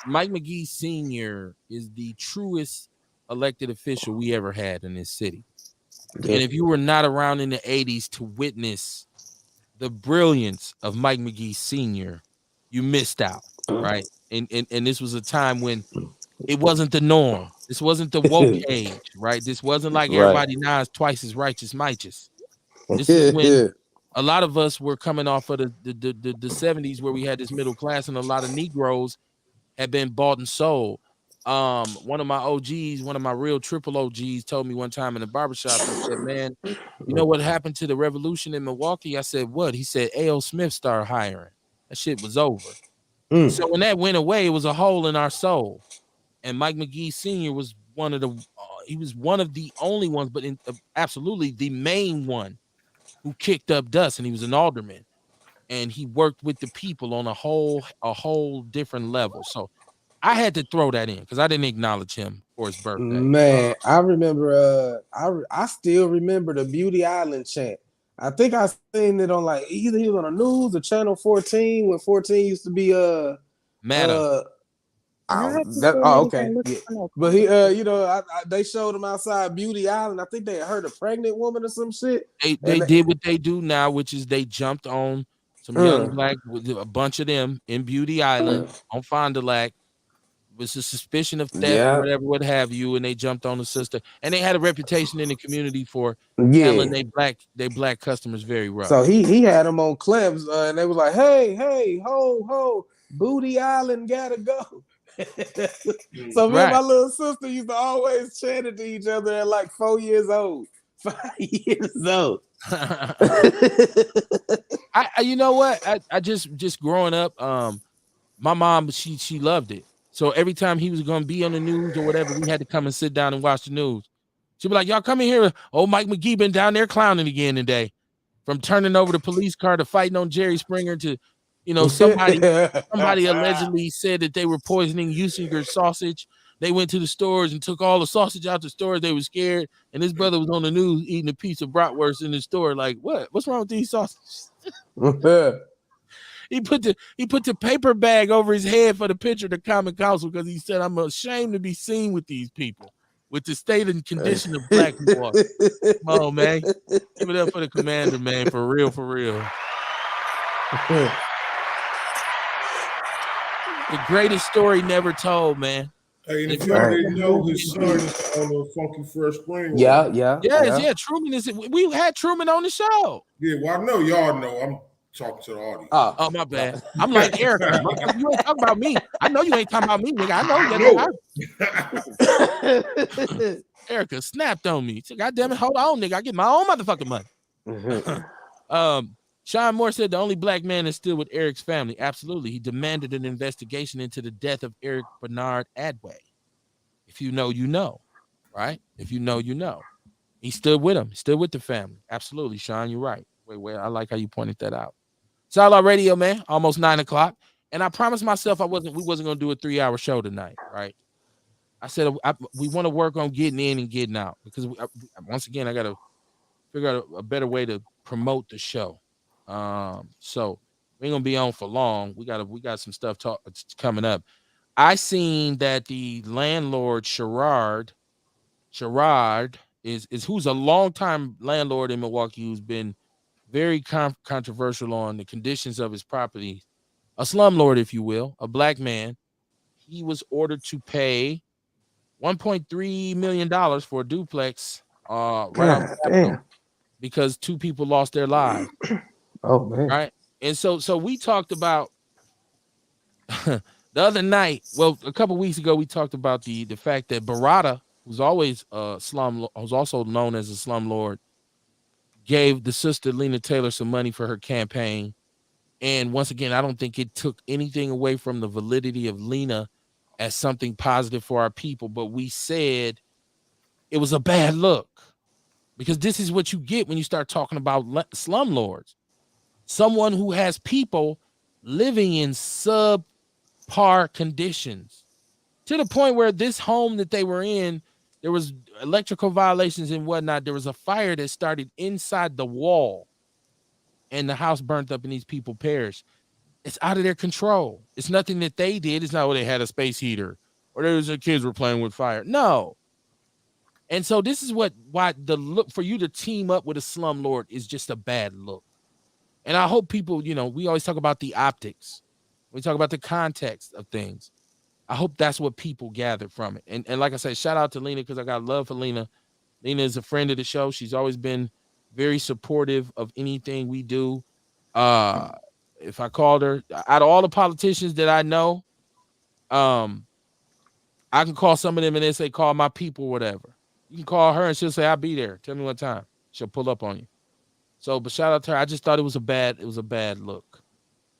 Mike McGee Sr. is the truest elected official we ever had in this city. Yeah. And if you were not around in the 80s to witness the brilliance of Mike McGee Sr., you missed out, right? And this was a time when it wasn't the norm. This wasn't the woke age, right? This wasn't like everybody now is twice as righteous, mightious. This is when a lot of us were coming off of the 70s, where we had this middle class, and a lot of Negroes had been bought and sold. One of my OGs, one of my real triple OGs, told me one time in the barbershop, he said, "Man, you know what happened to the revolution in Milwaukee?" I said, "What?" He said, "A.O. Smith started hiring. That shit was over." So when that went away, it was a hole in our soul. And Mike McGee Sr. was one of the only ones, but absolutely the main one who kicked up dust, and he was an alderman, and he worked with the people on a whole different level. So I had to throw that in because I didn't acknowledge him for his birthday. Man, I remember. I still remember the Beauty Island chant. I think I seen it on like either he was on the news or Channel 14 when 14 used to be Matter. Okay. Yeah. But he, they showed him outside Beauty Island. I think they heard a pregnant woman or some shit. They did what they do now, which is they jumped on some young black, with a bunch of them in Beauty Island on Fond du Lac. Was a suspicion of theft or whatever, what have you, and they jumped on the sister, and they had a reputation in the community for handling they black customers very rough. So he had them on clips, and they was like, hey, ho, Booty Island gotta go. So me and Right. my little sister used to always chant it to each other at like 4 years old, 5 years old. You know what? I just growing up, my mom, she loved it. So every time he was gonna be on the news or whatever, we had to come and sit down and watch the news. She'd be like, "Y'all come in here. Oh, Mike McGee been down there clowning again today. From turning over the police car to fighting on Jerry Springer to, somebody allegedly said that they were poisoning Usinger's sausage. They went to the stores and took all the sausage out the stores. They were scared, and his brother was on the news eating a piece of bratwurst in the store. Like, what? What's wrong with these sausages?" He put the paper bag over his head for the picture of the common council because he said, "I'm ashamed to be seen with these people, with the state and condition of black people." Come on, man. Give it up for the commander, man. For real, for real. The greatest story never told, man. Hey, and if y'all didn't know, his son is on the Funky Fresh Spring. Yeah. Truman is. We had Truman on the show. Yeah, well, I know y'all know. I'm talking to the audience. Oh, my bad. I'm like Erica. You ain't talking about me. I know you ain't talking about me, nigga. I know you. Erica snapped on me. Said, "God damn it, hold on, nigga. I get my own motherfucking money." Sean Moore said the only black man is still with Eric's family. Absolutely. He demanded an investigation into the death of Eric Bernard Adway. If you know, you know. Right? If you know, you know. He stood with him. Still with the family. Absolutely, Sean. You're right. Wait. I like how you pointed that out. It's Outlaw Radio, man. Almost 9:00. And I promised myself we wasn't going to do a 3-hour show tonight, right? I said we want to work on getting in and getting out because once again, I got to figure out a better way to promote the show. So we ain't gonna be on for long. We got some stuff coming up. I seen that the landlord Sherrod is who's a longtime landlord in Milwaukee who's been very controversial on the conditions of his property. A slumlord, if you will, a black man. He was ordered to pay $1.3 million for a duplex because 2 people lost their lives. Oh man. Right. And so we talked about the other night. Well, a couple weeks ago, we talked about the fact that Barada, who's always who's also known as a slumlord, gave the sister Lena Taylor some money for her campaign. And once again, I don't think it took anything away from the validity of Lena as something positive for our people. But we said it was a bad look because this is what you get when you start talking about slumlords. Someone who has people living in subpar conditions to the point where this home that they were in, there was electrical violations and whatnot. There was a fire that started inside the wall and the house burnt up and these people perished. It's out of their control. It's nothing that they did. It's not where they had a space heater or their kids were playing with fire. No. And so this is why the look for you to team up with a slumlord is just a bad look. And I hope people, we always talk about the optics. We talk about the context of things. I hope that's what people gather from it. And like I said, shout out to Lena because I got love for Lena. Lena is a friend of the show. She's always been very supportive of anything we do. If I called her, out of all the politicians that I know, I can call some of them and they say, call my people, whatever. You can call her and she'll say, I'll be there. Tell me what time. She'll pull up on you. So, but shout out to her. I just thought it was a bad look.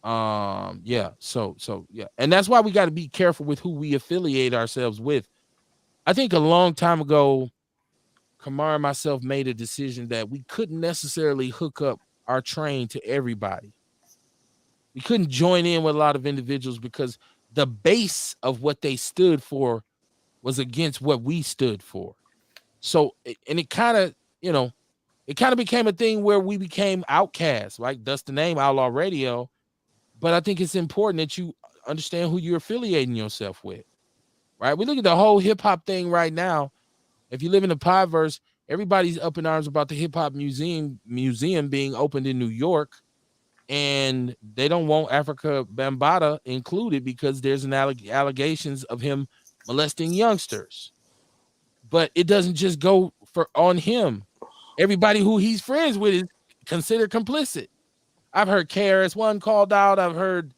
Yeah. So yeah. And that's why we got to be careful with who we affiliate ourselves with. I think a long time ago, Kamar and myself made a decision that we couldn't necessarily hook up our train to everybody. We couldn't join in with a lot of individuals because the base of what they stood for was against what we stood for. So, and it kind of, it kind of became a thing where we became outcasts, right? That's the name Outlaw Radio. But I think it's important that you understand who you're affiliating yourself with, right? We look at the whole hip hop thing right now. If you live in the Podverse, everybody's up in arms about the hip hop museum being opened in New York. And they don't want Africa Bambaataa included because there's an allegations of him molesting youngsters. But it doesn't just go on him. Everybody who he's friends with is considered complicit. I've heard KRS-One called out. I've heard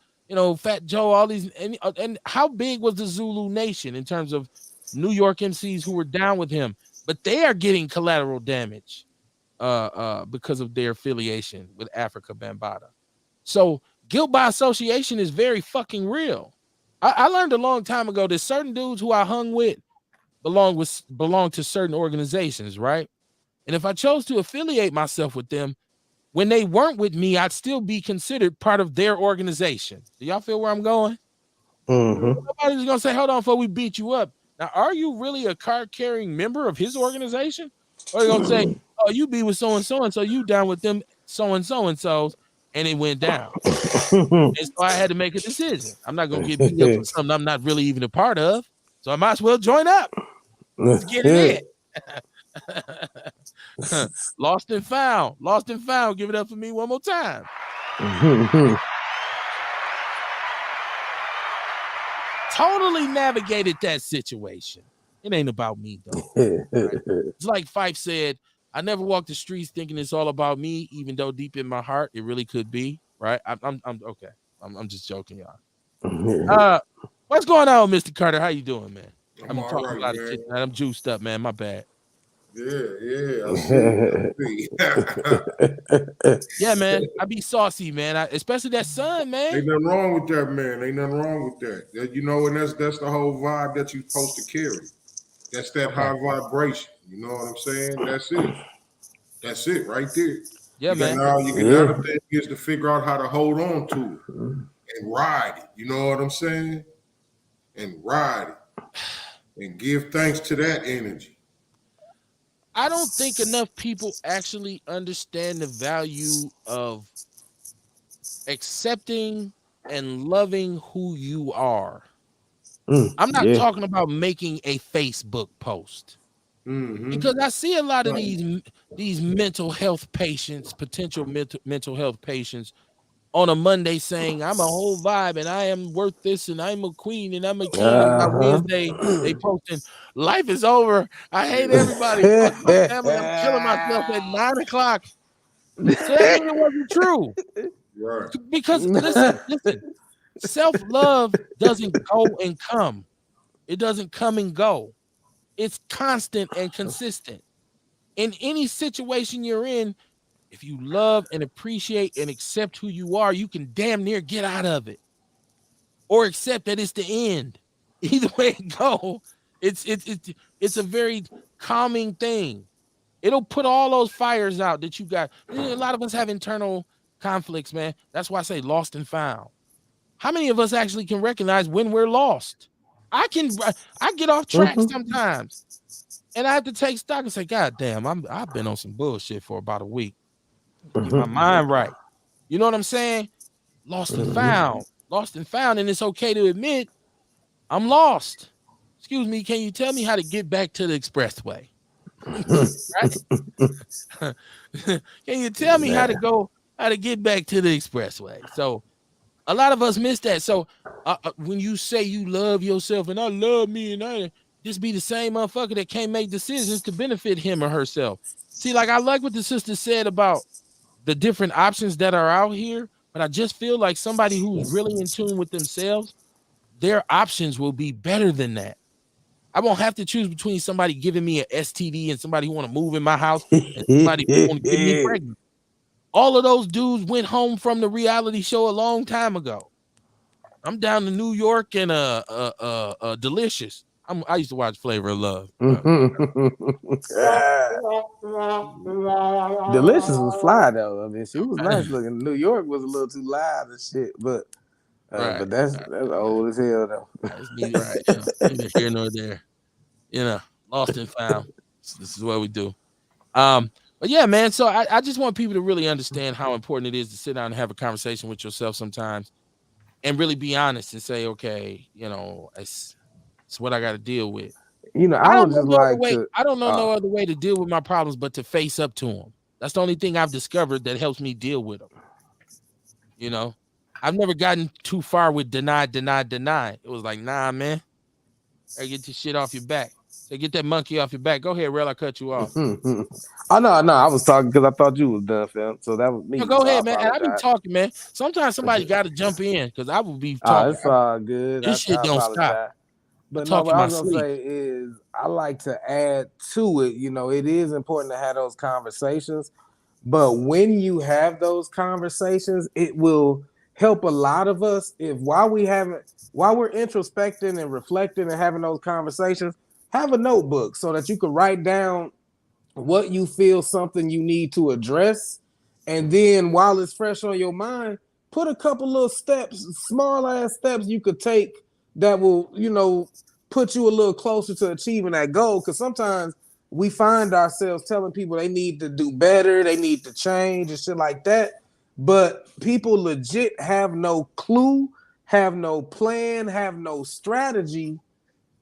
Fat Joe, all these, and how big was the Zulu Nation in terms of New York MCs who were down with him, but they are getting collateral damage because of their affiliation with Africa Bambaataa. So guilt by association is very fucking real. I learned a long time ago that certain dudes who I hung with belong to certain organizations, right? And if I chose to affiliate myself with them, when they weren't with me, I'd still be considered part of their organization. Do y'all feel where I'm going? Nobody's gonna say, hold on, before we beat you up. Now, are you really a card-carrying member of his organization? Or are you gonna say, oh, you be with so-and-so, and so you down with them so-and-so-and-so's, and it went down. And so I had to make a decision. I'm not gonna get beat up for something I'm not really even a part of. So I might as well join up. Let's get it in. Lost and found. Lost and found. Give it up for me one more time. Totally navigated that situation. It ain't about me, though. Right? It's like Fife said, I never walk the streets thinking it's all about me, even though deep in my heart, it really could be. Right? I'm okay. I'm just joking, y'all. What's going on, Mr. Carter? How you doing, man? I'm talking a lot of shit, man. I'm juiced up, man. My bad. Yeah. I see. Yeah, man. I be saucy, man. Especially that sun, man. Ain't nothing wrong with that, man. Ain't nothing wrong with that. And that's the whole vibe that you're supposed to carry. That's that high vibration. You know what I'm saying? That's it. That's it right there. Yeah, man. Now the thing is to figure out how to hold on to it and ride it. You know what I'm saying? And ride it. And give thanks to that energy. I don't think enough people actually understand the value of accepting and loving who you are. I'm not talking about making a Facebook post. Because I see a lot of these mental health patients, potential mental health patients, on a Monday saying I'm a whole vibe and I am worth this and I'm a queen and I'm a king. And by Wednesday they posting life is over. I hate everybody. Fuck my family. I'm killing myself at 9:00. So that means it wasn't true. Right. Because listen, self-love doesn't go and come. It doesn't come and go. It's constant and consistent. In any situation you're in, if you love and appreciate and accept who you are, you can damn near get out of it. Or accept that it's the end. Either way it go, it's a very calming thing. It'll put all those fires out that you got. A lot of us have internal conflicts, man. That's why I say lost and found. How many of us actually can recognize when we're lost? I get off track sometimes. And I have to take stock and say, God damn, I've been on some bullshit for about a week. Get my mind right. You know what I'm saying? Lost and found. Lost and found. And it's okay to admit I'm lost. Excuse me, can you tell me how to get back to the expressway? Right? Can you tell me how to get back to the expressway? So a lot of us miss that. So when you say you love yourself and I love me and I just be the same motherfucker that can't make decisions to benefit him or herself. See, like I like what the sister said about the different options that are out here, but I just feel like somebody who's really in tune with themselves, their options will be better than that. I won't have to choose between somebody giving me an STD and somebody who want to move in my house and somebody who want to get me pregnant. All of those dudes went home from the reality show a long time ago. I'm down to New York and Delicious. I used to watch Flavor of Love. Delicious was fly though. I mean, she was nice looking. New York was a little too loud and shit, but but that's old as hell though. That's right. Neither here nor there. Lost and found. This is what we do. But yeah, man. So I just want people to really understand how important it is to sit down and have a conversation with yourself sometimes, and really be honest and say, okay, it's what I got to deal with. I would just like to. I don't know no other way to deal with my problems but to face up to them. That's the only thing I've discovered that helps me deal with them. I've never gotten too far with deny. It was like, nah, man. I get your shit off your back. Say, get that monkey off your back. Go ahead, Rel. I cut you off. Oh no, I was talking because I thought you was done, fam. So that was me. No, go so ahead, man. And I be talking, man. Sometimes somebody got to jump in because I will be talking. It's all good. This shit don't stop. But no, what I was gonna say is I like to add to it. You know, it is important to have those conversations, but when you have those conversations, it will help a lot of us if while we're introspecting and reflecting and having those conversations, have a notebook so that you can write down what you feel something you need to address, and then while it's fresh on your mind, put a couple little steps, small ass steps you could take that will, you know, put you a little closer to achieving that goal. Because sometimes we find ourselves telling people they need to do better, they need to change and shit like that, but people legit have no clue, have no plan, have no strategy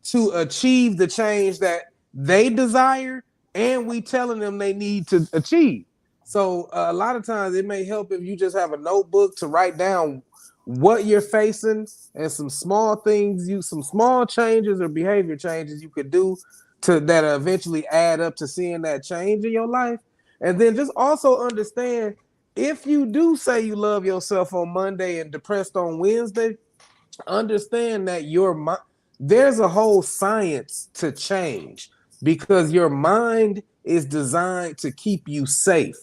to achieve the change that they desire and we telling them they need to achieve. So a lot of times it may help if you just have a notebook to write down what you're facing and some small things, some small changes or behavior changes you could do to that eventually add up to seeing that change in your life. And then just also understand, if you do say you love yourself on Monday and depressed on Wednesday, understand that there's a whole science to change, because your mind is designed to keep you safe.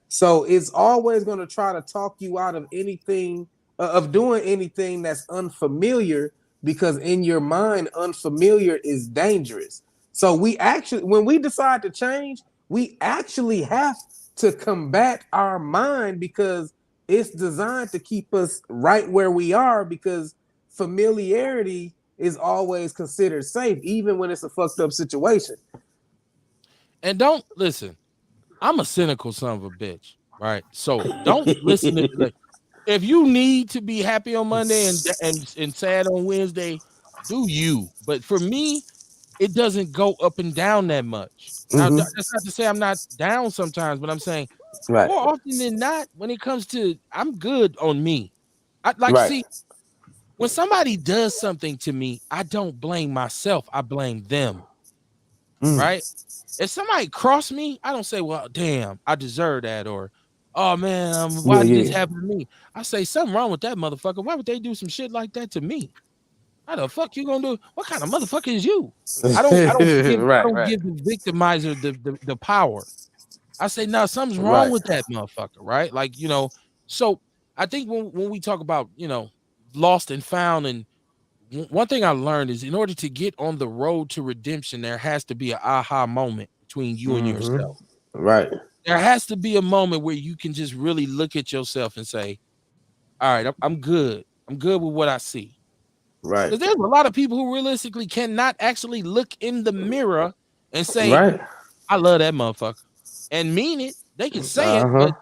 So it's always going to try to talk you out of anything, of doing anything that's unfamiliar, because in your mind, unfamiliar is dangerous. So when we decide to change, we actually have to combat our mind, because it's designed to keep us right where we are, because familiarity is always considered safe, even when it's a fucked up situation. And don't listen. I'm a cynical son of a bitch, right? So don't listen to, like, if you need to be happy on Monday and sad on Wednesday, do you? But for me, it doesn't go up and down that much. Now, that's not to say I'm not down sometimes, but I'm saying more often than not, when it comes to, I'm good on me. See, when somebody does something to me, I don't blame myself. I blame them. Right? If somebody crossed me, I don't say, well, damn, I deserve that, or, oh man, why did this happen to me? I say, something wrong with that motherfucker. Why would they do some shit like that to me? How the fuck you gonna do? What kind of motherfucker is you? I don't give the victimizer the power. I say, no, something's wrong with that motherfucker, right? Like, you know, so I think when we talk about, you know, lost and found, and one thing I learned is, in order to get on the road to redemption, there has to be an aha moment between you and yourself. Right. There has to be a moment where you can just really look at yourself and say, all right, I'm good. I'm good with what I see. Right. Because there's a lot of people who realistically cannot actually look in the mirror and say, I love that motherfucker, and mean it. They can say it, but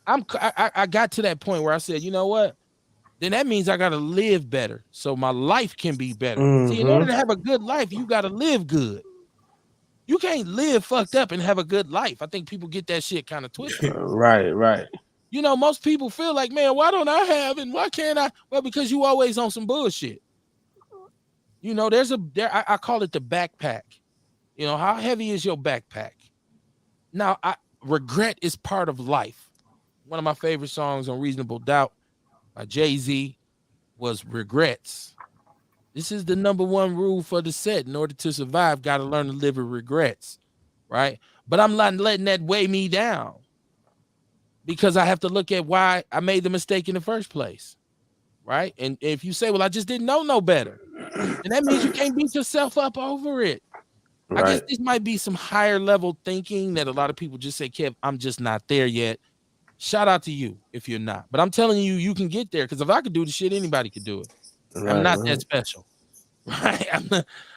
I got to that point where I said, you know what? Then that means I got to live better so my life can be better. See, in order to have a good life, you got to live good. You can't live fucked up and have a good life. I think people get that shit kind of twisted. Right. You know, most people feel like, man, why don't I have, and why can't I? Well, because you always on some bullshit. You know, I call it the backpack. You know, how heavy is your backpack? Now, regret is part of life. One of my favorite songs on Reasonable Doubt by Jay-Z was Regrets. This is the number one rule for the set. In order to survive, got to learn to live with regrets, right? But I'm not letting that weigh me down, because I have to look at why I made the mistake in the first place, right? And if you say, well, I just didn't know no better, and that means you can't beat yourself up over it. Right. I guess this might be some higher level thinking that a lot of people just say, Kev, I'm just not there yet. Shout out to you if you're not. But I'm telling you, you can get there, because if I could do the shit, anybody could do it. I'm not that special, right?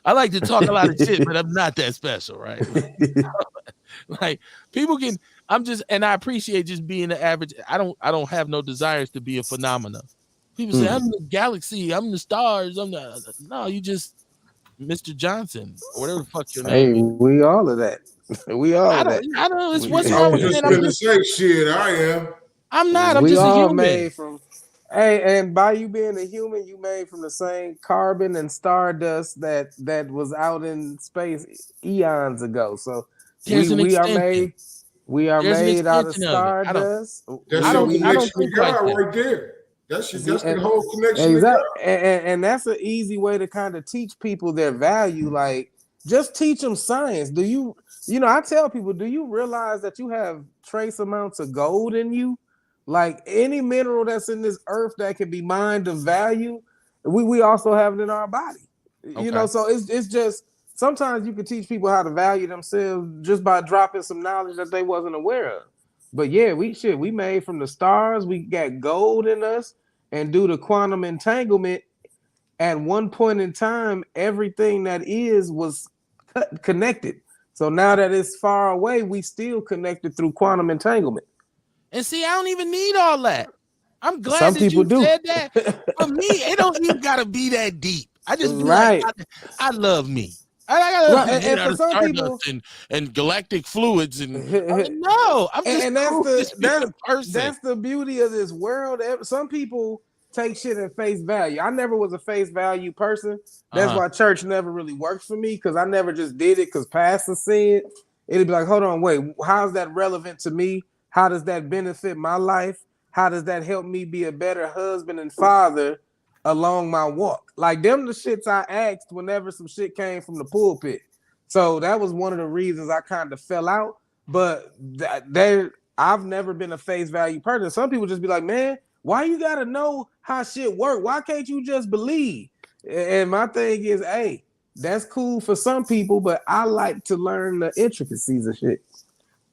I like to talk a lot of shit, but I'm not that special, right? Like, people can, and I appreciate just being the average. I don't have no desires to be a phenomenon. People say, I'm the galaxy, I'm the stars, no, you just Mr. Johnson, or whatever the fuck your name is. We all of that. We all of that. I don't know. What's wrong with just gonna say shit. I am. I'm not. I'm we just a all human. Made from Hey, and by you being a human, you made from the same carbon and stardust that was out in space eons ago. So we There's an we are extension. made we are There's an made out of extension of it. stardust. That's I your We don't connection think to like God that. right there. That's see, the whole connection to exactly, God. and that's an easy way to kind of teach people their value. Like, just teach them science. I tell people, do you realize that you have trace amounts of gold in you? Like any mineral that's in this earth that can be mined of value, we also have it in our body. Okay. So it's just sometimes you can teach people how to value themselves just by dropping some knowledge that they wasn't aware of. But yeah, we made from the stars. We got gold in us, and due to quantum entanglement, at one point in time, everything that is was connected. So now that it's far away, we still connected through quantum entanglement. And see, I don't even need all that. I'm glad Some that people you do. said that. For me, it don't even gotta be that deep. I just be like, Right. I love me. I gotta Right. be made And out for of some people, stardust and galactic fluids and and no, I'm just that's cool the just being a person. that's the beauty of this world. Some people take shit at face value. I never was a face value person. That's Uh-huh. why church never really worked for me, because I never just did it because pastor said. It'd be like, hold on, wait, how's that relevant to me? How does that benefit my life? How does that help me be a better husband and father along my walk? Like, them the shits I asked whenever some shit came from the pulpit. So that was one of the reasons I kind of fell out. But I've never been a face value person. Some people just be like, man, why you gotta know how shit work? Why can't you just believe? And my thing is, hey, that's cool for some people, but I like to learn the intricacies of shit.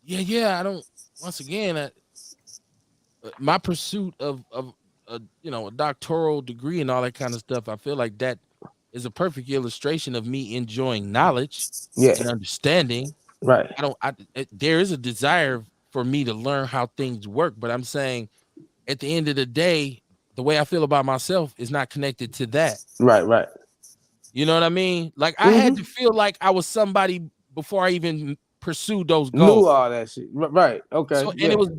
Yeah. I don't. Once again, my pursuit of a doctoral degree and all that kind of stuff. I feel like that is a perfect illustration of me enjoying knowledge Yeah, and understanding. right, I don't. There is a desire for me to learn how things work, but I'm saying at the end of the day, the way I feel about myself is not connected to that. right. You know what I mean? Like I had Mm-hmm. to feel like I was somebody before I even pursued those Knew goals. all that shit. Right. Okay. So, and it Yeah. was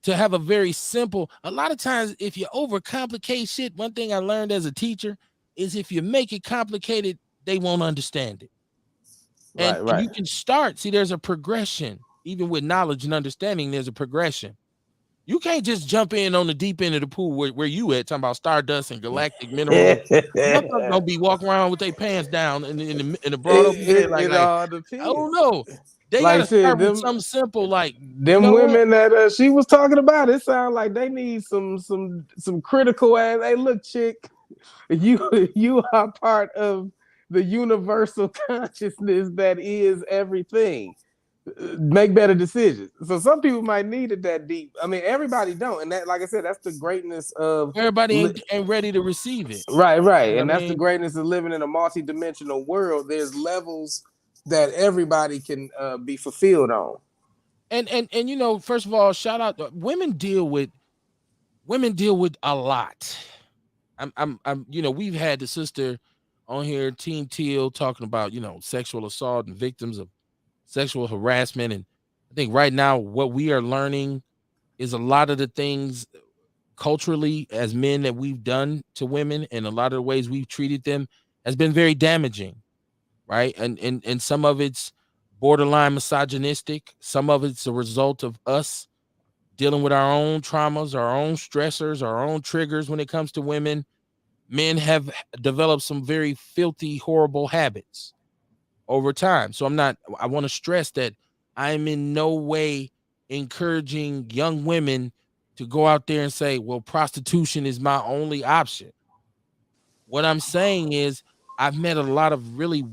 to have a very simple. A lot of times, if you overcomplicate shit, one thing I learned as a teacher is if you make it complicated, they won't understand it. And Right. you can start. See, there's a progression. Even with knowledge and understanding, there's a progression. You can't just jump in on the deep end of the pool where you at, talking about stardust and galactic minerals. Motherfuckers gonna be walking around with their pants down in the broad open day, It like all I don't depends. know. They Like gotta shit, start with them something simple, like you them know what? women that she was talking about, it sounds like they need some critical ass. Hey, look, chick, you are part of the universal consciousness that is everything. Make better decisions. So some people might need it that deep. I mean, everybody don't, and that, like I said, that's the greatness of Everybody ain't ready to receive it. right, You know and what I that's the mean? greatness of living in a multi-dimensional world. There's levels that everybody can be fulfilled on. And first of all, shout out women deal with a lot. We've had the sister on here, Team Teal, talking about, sexual assault and victims of sexual harassment. And I think right now what we are learning is a lot of the things culturally as men that we've done to women and a lot of the ways we've treated them has been very damaging, right? And some of it's borderline misogynistic, some of it's a result of us dealing with our own traumas, our own stressors, our own triggers when it comes to women. Men have developed some very filthy, horrible habits over time. So I want to stress that I'm in no way encouraging young women to go out there and say, well, prostitution is my only option. What I'm saying is, I've met a lot of really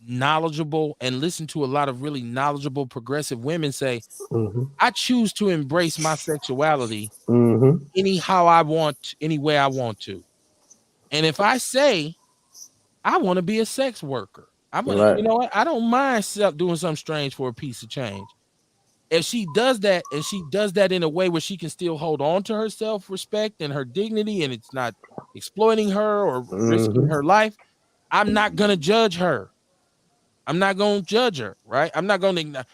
knowledgeable and listened to a lot of really knowledgeable progressive women say, Mm-hmm. I choose to embrace my sexuality Mm-hmm. anyhow I want, any way I want to. And if I say I want to be a sex worker, I'm gonna, Right. you know what? I don't mind doing something strange for a piece of change. If she does that and she does that in a way where she can still hold on to her self-respect and her dignity and it's not exploiting her or risking Mm-hmm. her life, I'm not gonna judge her. I'm not gonna judge her, right? I'm not gonna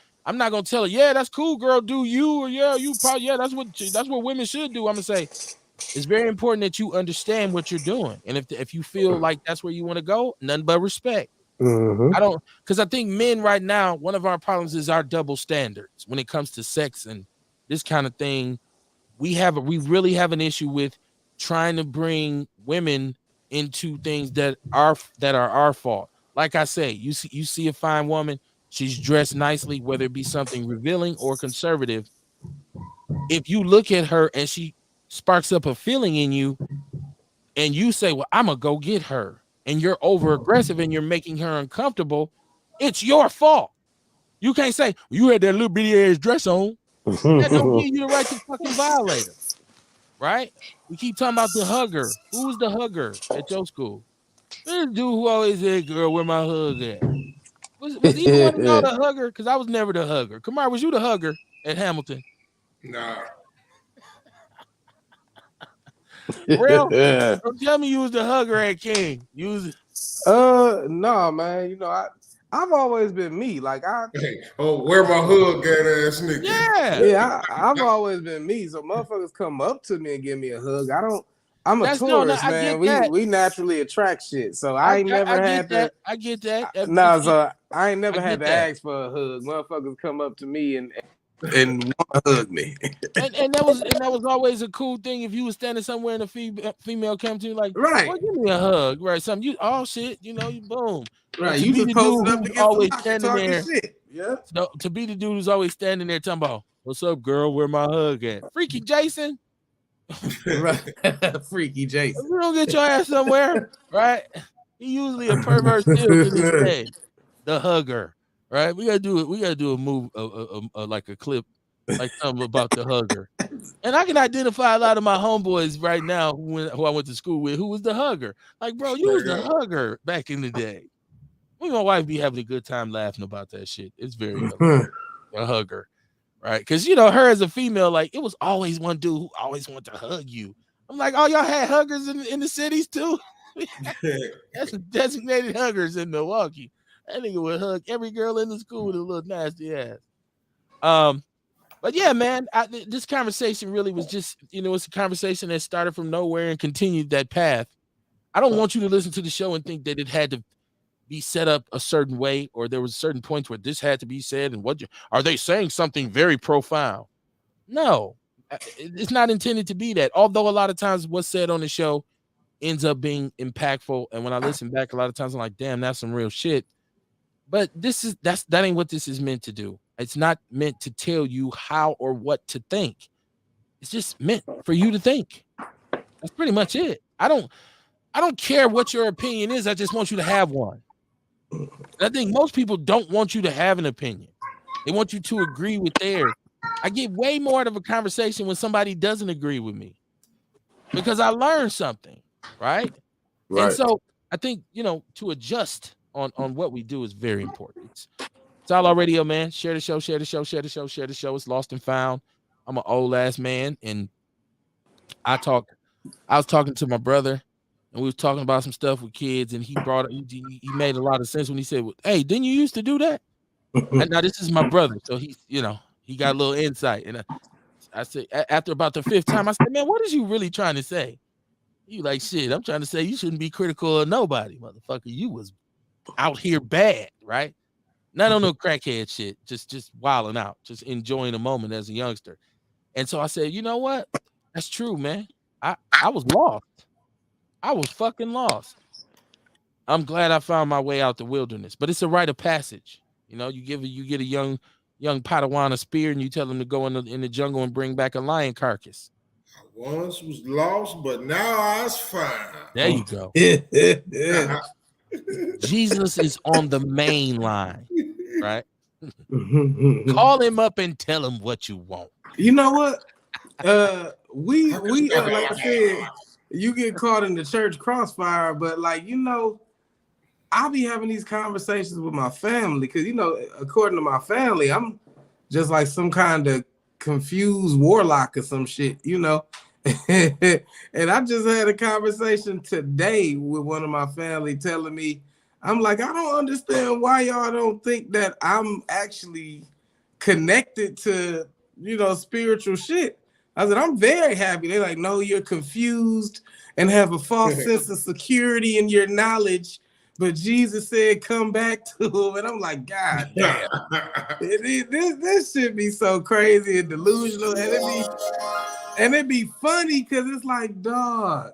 tell her, yeah, that's cool, girl, do you, or yeah, you probably, yeah, that's what women should do. I'm gonna say, It's very important that you understand what you're doing. And if you feel like that's where you want to go, nothing but respect. I don't, because I think men right now, one of our problems is our double standards when it comes to sex and this kind of thing. We really have an issue with trying to bring women into things that are our fault. Like I say, you see a fine woman, she's dressed nicely, whether it be something revealing or conservative. If you look at her and she sparks up a feeling in you, and you say, "Well, I'm gonna go get her," and you're over aggressive and you're making her uncomfortable, it's your fault. You can't say you had that little bitty ass dress on. That don't give you the right to fucking violate her, right? We keep talking about the hugger. Who was the hugger at your school? This dude who always said, "Girl, where my hug at?" Was either one of y'all the hugger? Because I was never the hugger. Kamar, was you the hugger at Hamilton? Nah. Real? Don't tell me you was the hugger at King. You was. No, man. You know, I've always been me. Like where my hug at, ass nigga? Yeah. I've always been me. So motherfuckers come up to me and give me a hug. I'm a tourist, man. We naturally attract shit. So I ain't never had to. I get that. So I ain't never had to ask for a hug. Motherfuckers come up to me and want to hug me. and that was always a cool thing. If you was standing somewhere and a female came to you like, right, well, give me a hug, right? Something you shit, you boom. Right, you just posted up against always standing there. Shit. Yeah. So to be the dude who's always standing there talking about, "What's up, girl? Where my hug at?" Freaky Jason. Right. Freaky Jason. If you don't get your ass somewhere, right? He usually a pervert still to this day. The hugger, right? We gotta do it. We gotta do a move, like a clip, like something about the hugger. And I can identify a lot of my homeboys right now who I went to school with, who was the hugger. Like, bro, you was the hugger back in the day. Me and my wife be having a good time laughing about that shit. It's very a hugger, right? Because her as a female, like it was always one dude who always wanted to hug you. I'm like, oh, y'all had huggers in the cities too. That's a designated huggers in Milwaukee. That nigga would hug every girl in the school with a little nasty ass. But yeah, man, this conversation really was just, it's a conversation that started from nowhere and continued that path. I don't want you to listen to the show and think that it had to be set up a certain way, or there was certain points where this had to be said. And are they saying something very profound? No, it's not intended to be that. Although a lot of times what's said on the show ends up being impactful. And when I listen back, a lot of times I'm like, damn, that's some real shit. But that ain't what this is meant to do. It's not meant to tell you how or what to think. It's just meant for you to think. That's pretty much it. I don't care what your opinion is. I just want you to have one. And I think most people don't want you to have an opinion. They want you to agree with theirs. I get way more out of a conversation when somebody doesn't agree with me because I learned something, right? And so I think, to adjust on what we do is very important. It's Outlaw Radio, man. Share the show, share the show, share the show, share the show. It's Lost and Found. I'm an old ass man, and I was talking to my brother, and we was talking about some stuff with kids, and he made a lot of sense when he said, "Hey, didn't you used to do that?" And now this is my brother, so he got a little insight. And I said, after about the fifth time, I said, "Man, what is you really trying to say?" You like, shit, I'm trying to say you shouldn't be critical of nobody, motherfucker. You was out here bad, right? Not on no crackhead shit, just wilding out, just enjoying the moment as a youngster. And so I said, you know what? That's true, man. I was lost. I was fucking lost. I'm glad I found my way out the wilderness, but it's a rite of passage. You get a young Padawan a spear and you tell him to go in the jungle and bring back a lion carcass. I once was lost, but now I was found. There you go. Jesus is on the main line, right? Call him up and tell him what you want. You know what? We like I said, you get caught in the church crossfire, but I'll be having these conversations with my family because according to my family, I'm just like some kind of confused warlock or some shit, And I just had a conversation today with one of my family telling me, I'm like, I don't understand why y'all don't think that I'm actually connected to, spiritual shit. I said, I'm very happy. They're like, no, you're confused and have a false sense of security in your knowledge. But Jesus said, come back to him. And I'm like, God damn. This should be so crazy and delusional. And it'd be funny because it's like, dog,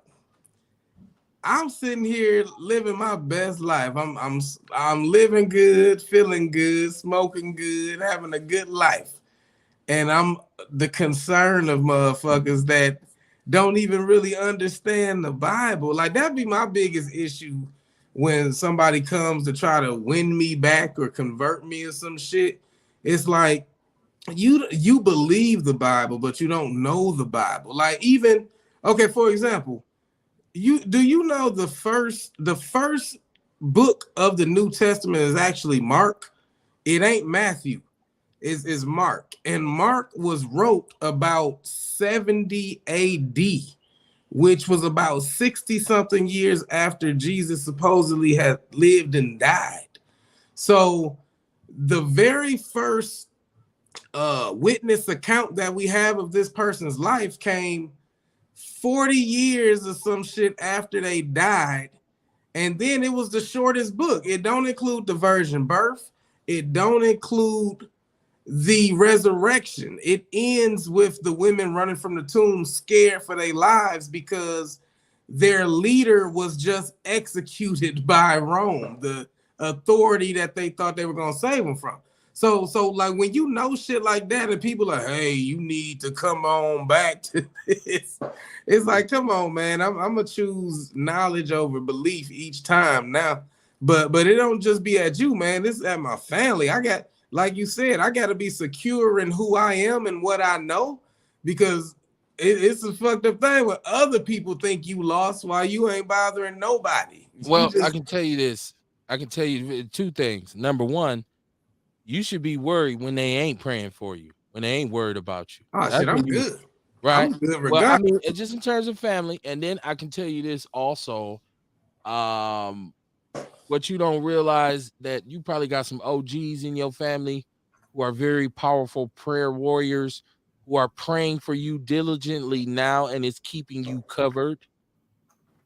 I'm sitting here living my best life. I'm living good, feeling good, smoking good, having a good life. And I'm the concern of motherfuckers that don't even really understand the Bible. Like that'd be my biggest issue when somebody comes to try to win me back or convert me or some shit. It's like you believe the Bible, but you don't know the Bible. Like even okay, for example, you know the first book of the New Testament is actually Mark. It ain't Matthew. Is Mark. And Mark was wrote about 70 AD, which was about 60 something years after Jesus supposedly had lived and died. So the very first witness account that we have of this person's life came 40 years or some shit after they died. And then it was the shortest book. It don't include the virgin birth. It don't include the resurrection. It ends with the women running from the tomb scared for their lives because their leader was just executed by Rome, the authority that they thought they were going to save them from. So like when you know shit like that and people are, hey, you need to come on back to this. It's like, come on, man. I'm gonna choose knowledge over belief each time now. But it don't just be at you, man. This is at my family. I got, like you said, I got to be secure in who I am and what I know, because it's a fucked up thing when other people think you lost while you ain't bothering nobody. Well, I can tell you this. I can tell you two things. Number one, you should be worried when they ain't praying for you, when they ain't worried about you. Oh, shit, I'm good. Right? I'm good regardless. Well, I mean, just in terms of family, and then I can tell you this also. What you don't realize that you probably got some OGs in your family who are very powerful prayer warriors who are praying for you diligently now, and it's keeping you covered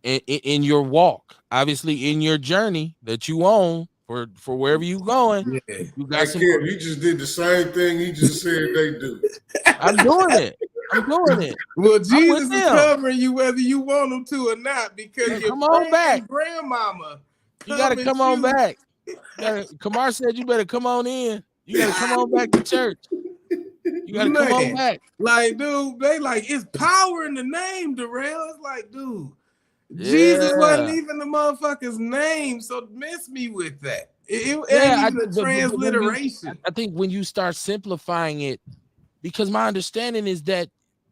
in your walk, obviously in your journey that you own for wherever you going. Yeah. You got some. You just did the same thing he just said they do. I'm doing it. Well, Jesus is covering you whether you want him to or not, because come on back, grandmama. You gotta come on back. Kamar said you better come on in. You gotta come on back to church. You gotta come on back. Like, dude, they like, it's power in the name, Darrell. It's like, dude, Jesus wasn't even the motherfucker's name, so miss me with that. It ain't even a transliteration. I think when you start simplifying it, because my understanding is that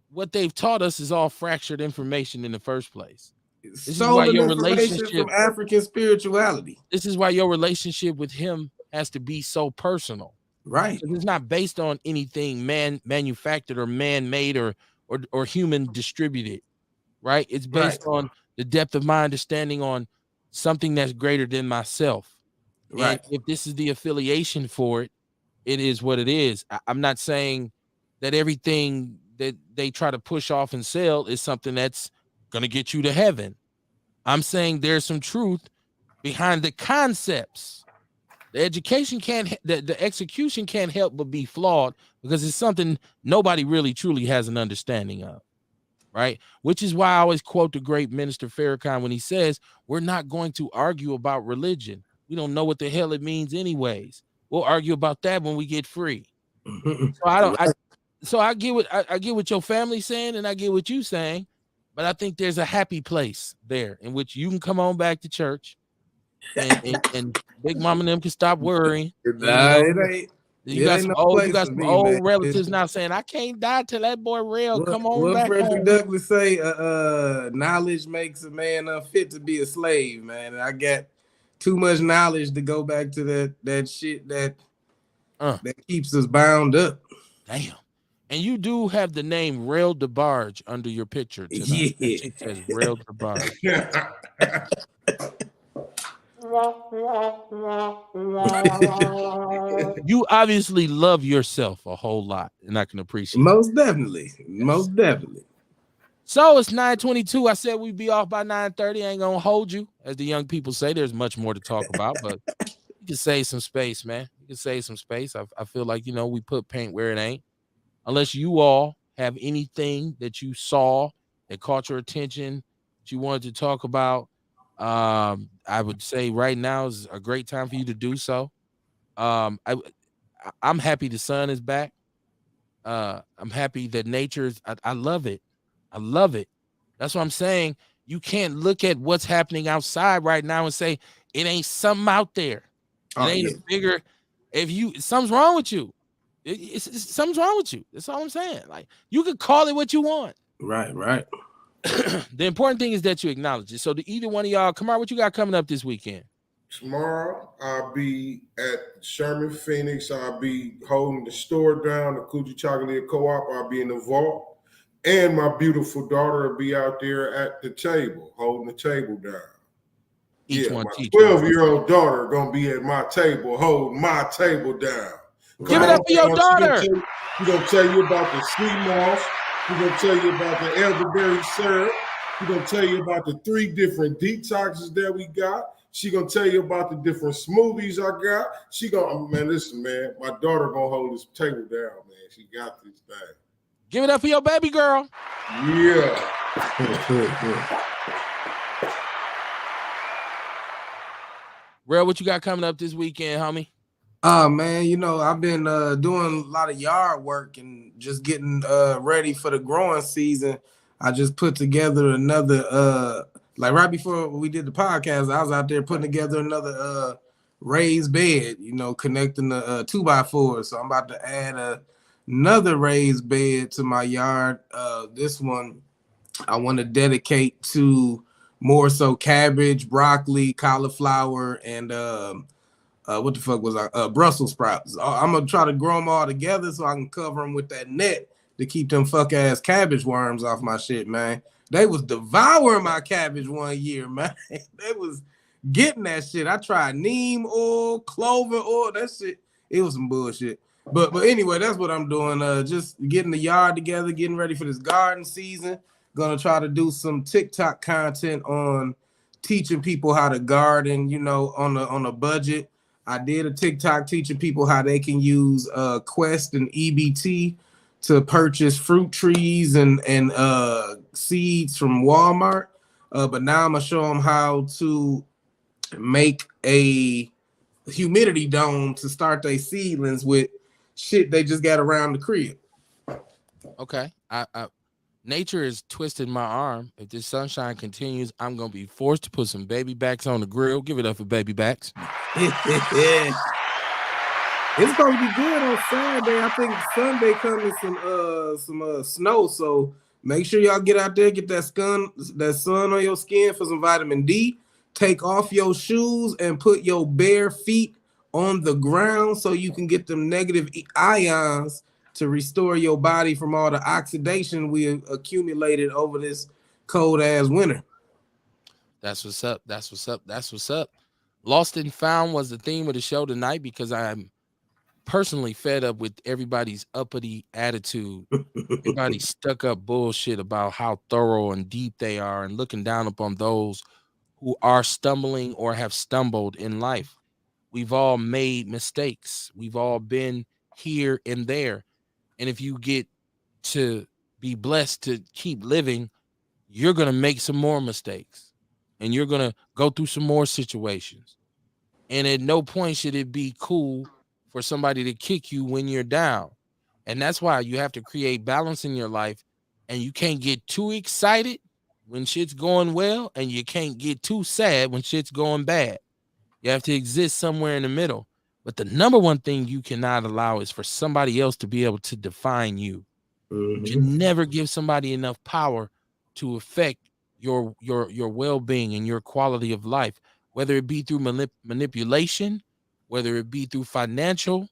what they've taught us is all fractured information in the first place. This is why your relationship from African spirituality. This is why your relationship with him has to be so personal. Right. It's not based on anything manufactured or man-made or human distributed. Right. It's based on the depth of my understanding on something that's greater than myself. Right. And if this is the affiliation for it, it is what it is. I'm not saying that everything that they try to push off and sell is something that's going to get you to heaven. I'm saying there's some truth behind the concepts. The education the execution can't help but be flawed because it's something nobody really truly has an understanding of. Right. Which is why I always quote the great Minister Farrakhan when he says, we're not going to argue about religion. We don't know what the hell it means anyways. We'll argue about that when we get free. So I get what your family's saying, and I get what you're saying, but I think there's a happy place there in which you can come on back to church, and Big Mama and them can stop worrying. You got some old relatives now saying, I can't die till that boy Rail come on back. What Frederick Douglass say? Knowledge makes a man unfit to be a slave, man. I got too much knowledge to go back to that shit that keeps us bound up. Damn. And you do have the name Rail DeBarge under your picture tonight. Yeah. It says Rail DeBarge. You obviously love yourself a whole lot, and I can appreciate it. Most definitely. Most definitely. So it's 9:22. I said we'd be off by 9:30. I ain't gonna hold you. As the young people say, there's much more to talk about, but you can save some space, man. You can save some space. I feel like, we put paint where it ain't. Unless you all have anything that you saw that caught your attention that you wanted to talk about, I would say right now is a great time for you to do so. I'm happy the sun is back. I'm happy that nature's. I love it. I love it. That's what I'm saying. You can't look at what's happening outside right now and say it ain't something out there. It ain't a bigger. If something's wrong with you, something's wrong with you. That's all I'm saying. Like, you could call it what you want. Right. The important thing is that you acknowledge it. So to either one of y'all, come on, what you got coming up this weekend? Tomorrow, I'll be at Sherman Phoenix. I'll be holding the store down, the Coochie Chocolate Co-op. I'll be in the vault. And my beautiful daughter will be out there at the table, holding the table down. Each one my teach 12-year-old daughter going to be at my table, holding my table down. Give it up for your daughter. She's going to tell you about the sea moss. She's going to tell you about the elderberry syrup. She's going to tell you about the 3 different detoxes that we got. She gonna tell you about the different smoothies I got. She gonna, man, listen, man, my daughter gonna hold this table down, man. She got this thing. Give it up for your baby girl. Yeah. Real, what you got coming up this weekend, homie? Man, I've been doing a lot of yard work and just getting ready for the growing season. I just put together another like right before we did the podcast, I was out there putting together another raised bed, connecting the 2x4. So I'm about to add another raised bed to my yard. This one I want to dedicate to more so cabbage, broccoli, cauliflower, and what the fuck was I? Brussels sprouts. I'm gonna try to grow them all together so I can cover them with that net to keep them fuck ass cabbage worms off my shit, man. They was devouring my cabbage one year, man. They was getting that shit. I tried neem oil, clover oil, that shit. It was some bullshit. But anyway, that's what I'm doing. Just getting the yard together, getting ready for this garden season. Gonna try to do some TikTok content on teaching people how to garden, on a budget. I did a TikTok teaching people how they can use Quest and EBT to purchase fruit trees and seeds from Walmart. But now I'm gonna show them how to make a humidity dome to start their seedlings with shit they just got around the crib. Okay. Nature is twisting my arm. If this sunshine continues, I'm gonna be forced to put some baby backs on the grill. Give it up for baby backs. It's supposed to be good on Saturday. I think Sunday coming some snow. So make sure y'all get out there, get that sun on your skin for some vitamin D. Take off your shoes and put your bare feet on the ground so you can get them negative ions to restore your body from all the oxidation we accumulated over this cold ass winter. That's what's up. That's what's up. That's what's up. Lost and Found was the theme of the show tonight because I'm personally fed up with everybody's uppity attitude. Everybody's stuck up bullshit about how thorough and deep they are and looking down upon those who are stumbling or have stumbled in life. We've all made mistakes. We've all been here and there. And if you get to be blessed to keep living, you're going to make some more mistakes and you're going to go through some more situations. And at no point should it be cool for somebody to kick you when you're down. And that's why you have to create balance in your life. And you can't get too excited when shit's going well, and you can't get too sad when shit's going bad. You have to exist somewhere in the middle. But the number one thing you cannot allow is for somebody else to be able to define you. You can never give somebody enough power to affect your well-being and your quality of life, whether it be through manipulation, whether it be through financial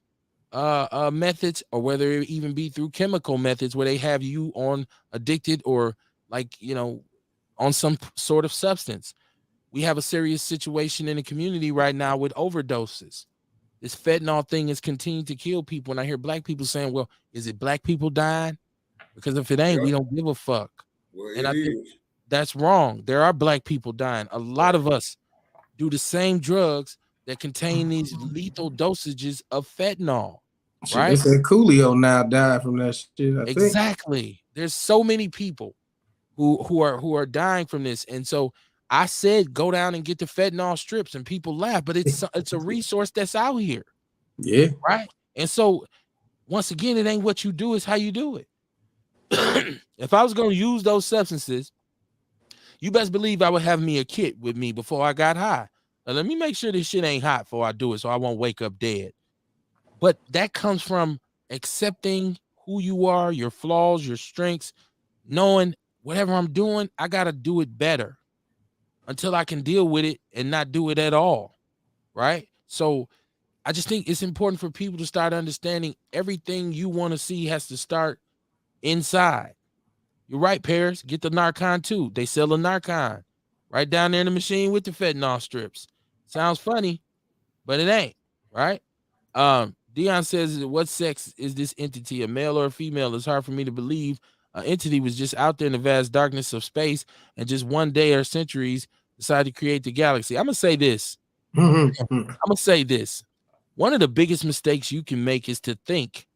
methods, or whether it even be through chemical methods where they have you on addicted or on some sort of substance. we have a serious situation in the community right now with overdoses. This fentanyl thing is continuing to kill people. And I hear black people saying, well, is it black people dying? Because if it ain't, we don't give a fuck. Well, and it I think is. that's wrong. There are black people dying. A lot of us do the same drugs that contain these lethal dosages of fentanyl. Shit, Right? they said Coolio now died from that shit. I think. Exactly. There's so many people who are dying from this. And so I said go down and get the fentanyl strips, and people laugh, but it's a resource that's out here. Yeah. Right? And so once again, it ain't what you do, it's how you do it. If I was going to use those substances, you best believe I would have me a kit with me before I got high. Now, let me make sure this shit ain't hot before I do it so I won't wake up dead. But that comes from accepting who you are, your flaws, your strengths, knowing whatever I'm doing, I got to do it better until I can deal with it and not do it at all. Right? So I just think it's important for people to start understanding everything you want to see has to start inside. You're right, Paris. Get the Narcan too. They sell a Narcan right down there in the machine with the fentanyl strips. Sounds funny, but it ain't, right? Dion says, what sex is this entity, a male or a female? It's hard for me to believe an entity was just out there in the vast darkness of space and just one day or centuries decided to create the galaxy. I'm going to say this. One of the biggest mistakes you can make is to think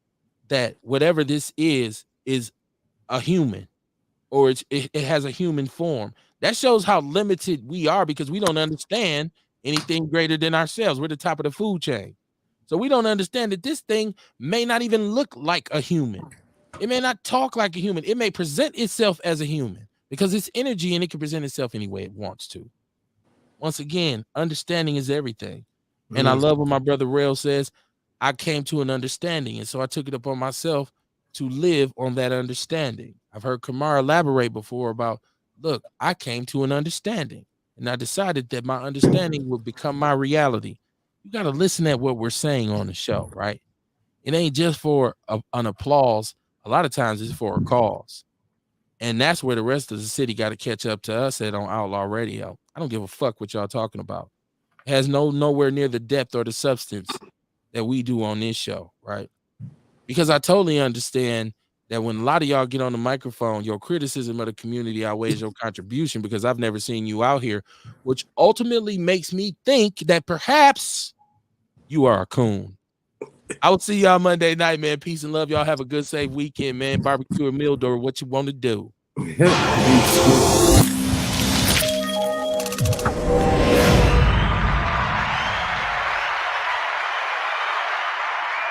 that whatever this is a human, or it has a human form. That shows how limited we are because we don't understand anything greater than ourselves. We're the top of the food chain. So we don't understand that this thing may not even look like a human. It may not talk like a human. It may present itself as a human because it's energy and it can present itself any way it wants to. Once again, understanding is everything. And I love what my brother Rail says. I came to an understanding, and so I took it upon myself to live on that understanding. I've heard Kamara elaborate before about, look, I came to an understanding, and I decided that my understanding would become my reality. You got to listen at what we're saying on the show, right? It ain't just for an applause. A lot of times it's for a cause. And that's where the rest of the city got to catch up to us at on Outlaw Radio. I don't give a fuck what y'all talking about. It has nowhere near the depth or the substance that we do on this show, right? Because I totally understand that when a lot of y'all get on the microphone, your criticism of the community outweighs your contribution because I've never seen you out here, which ultimately makes me think that perhaps you are a coon. I will see y'all Monday night, man. Peace and love. Y'all have a good, safe weekend, man. Barbecue or meal door, what you want to do.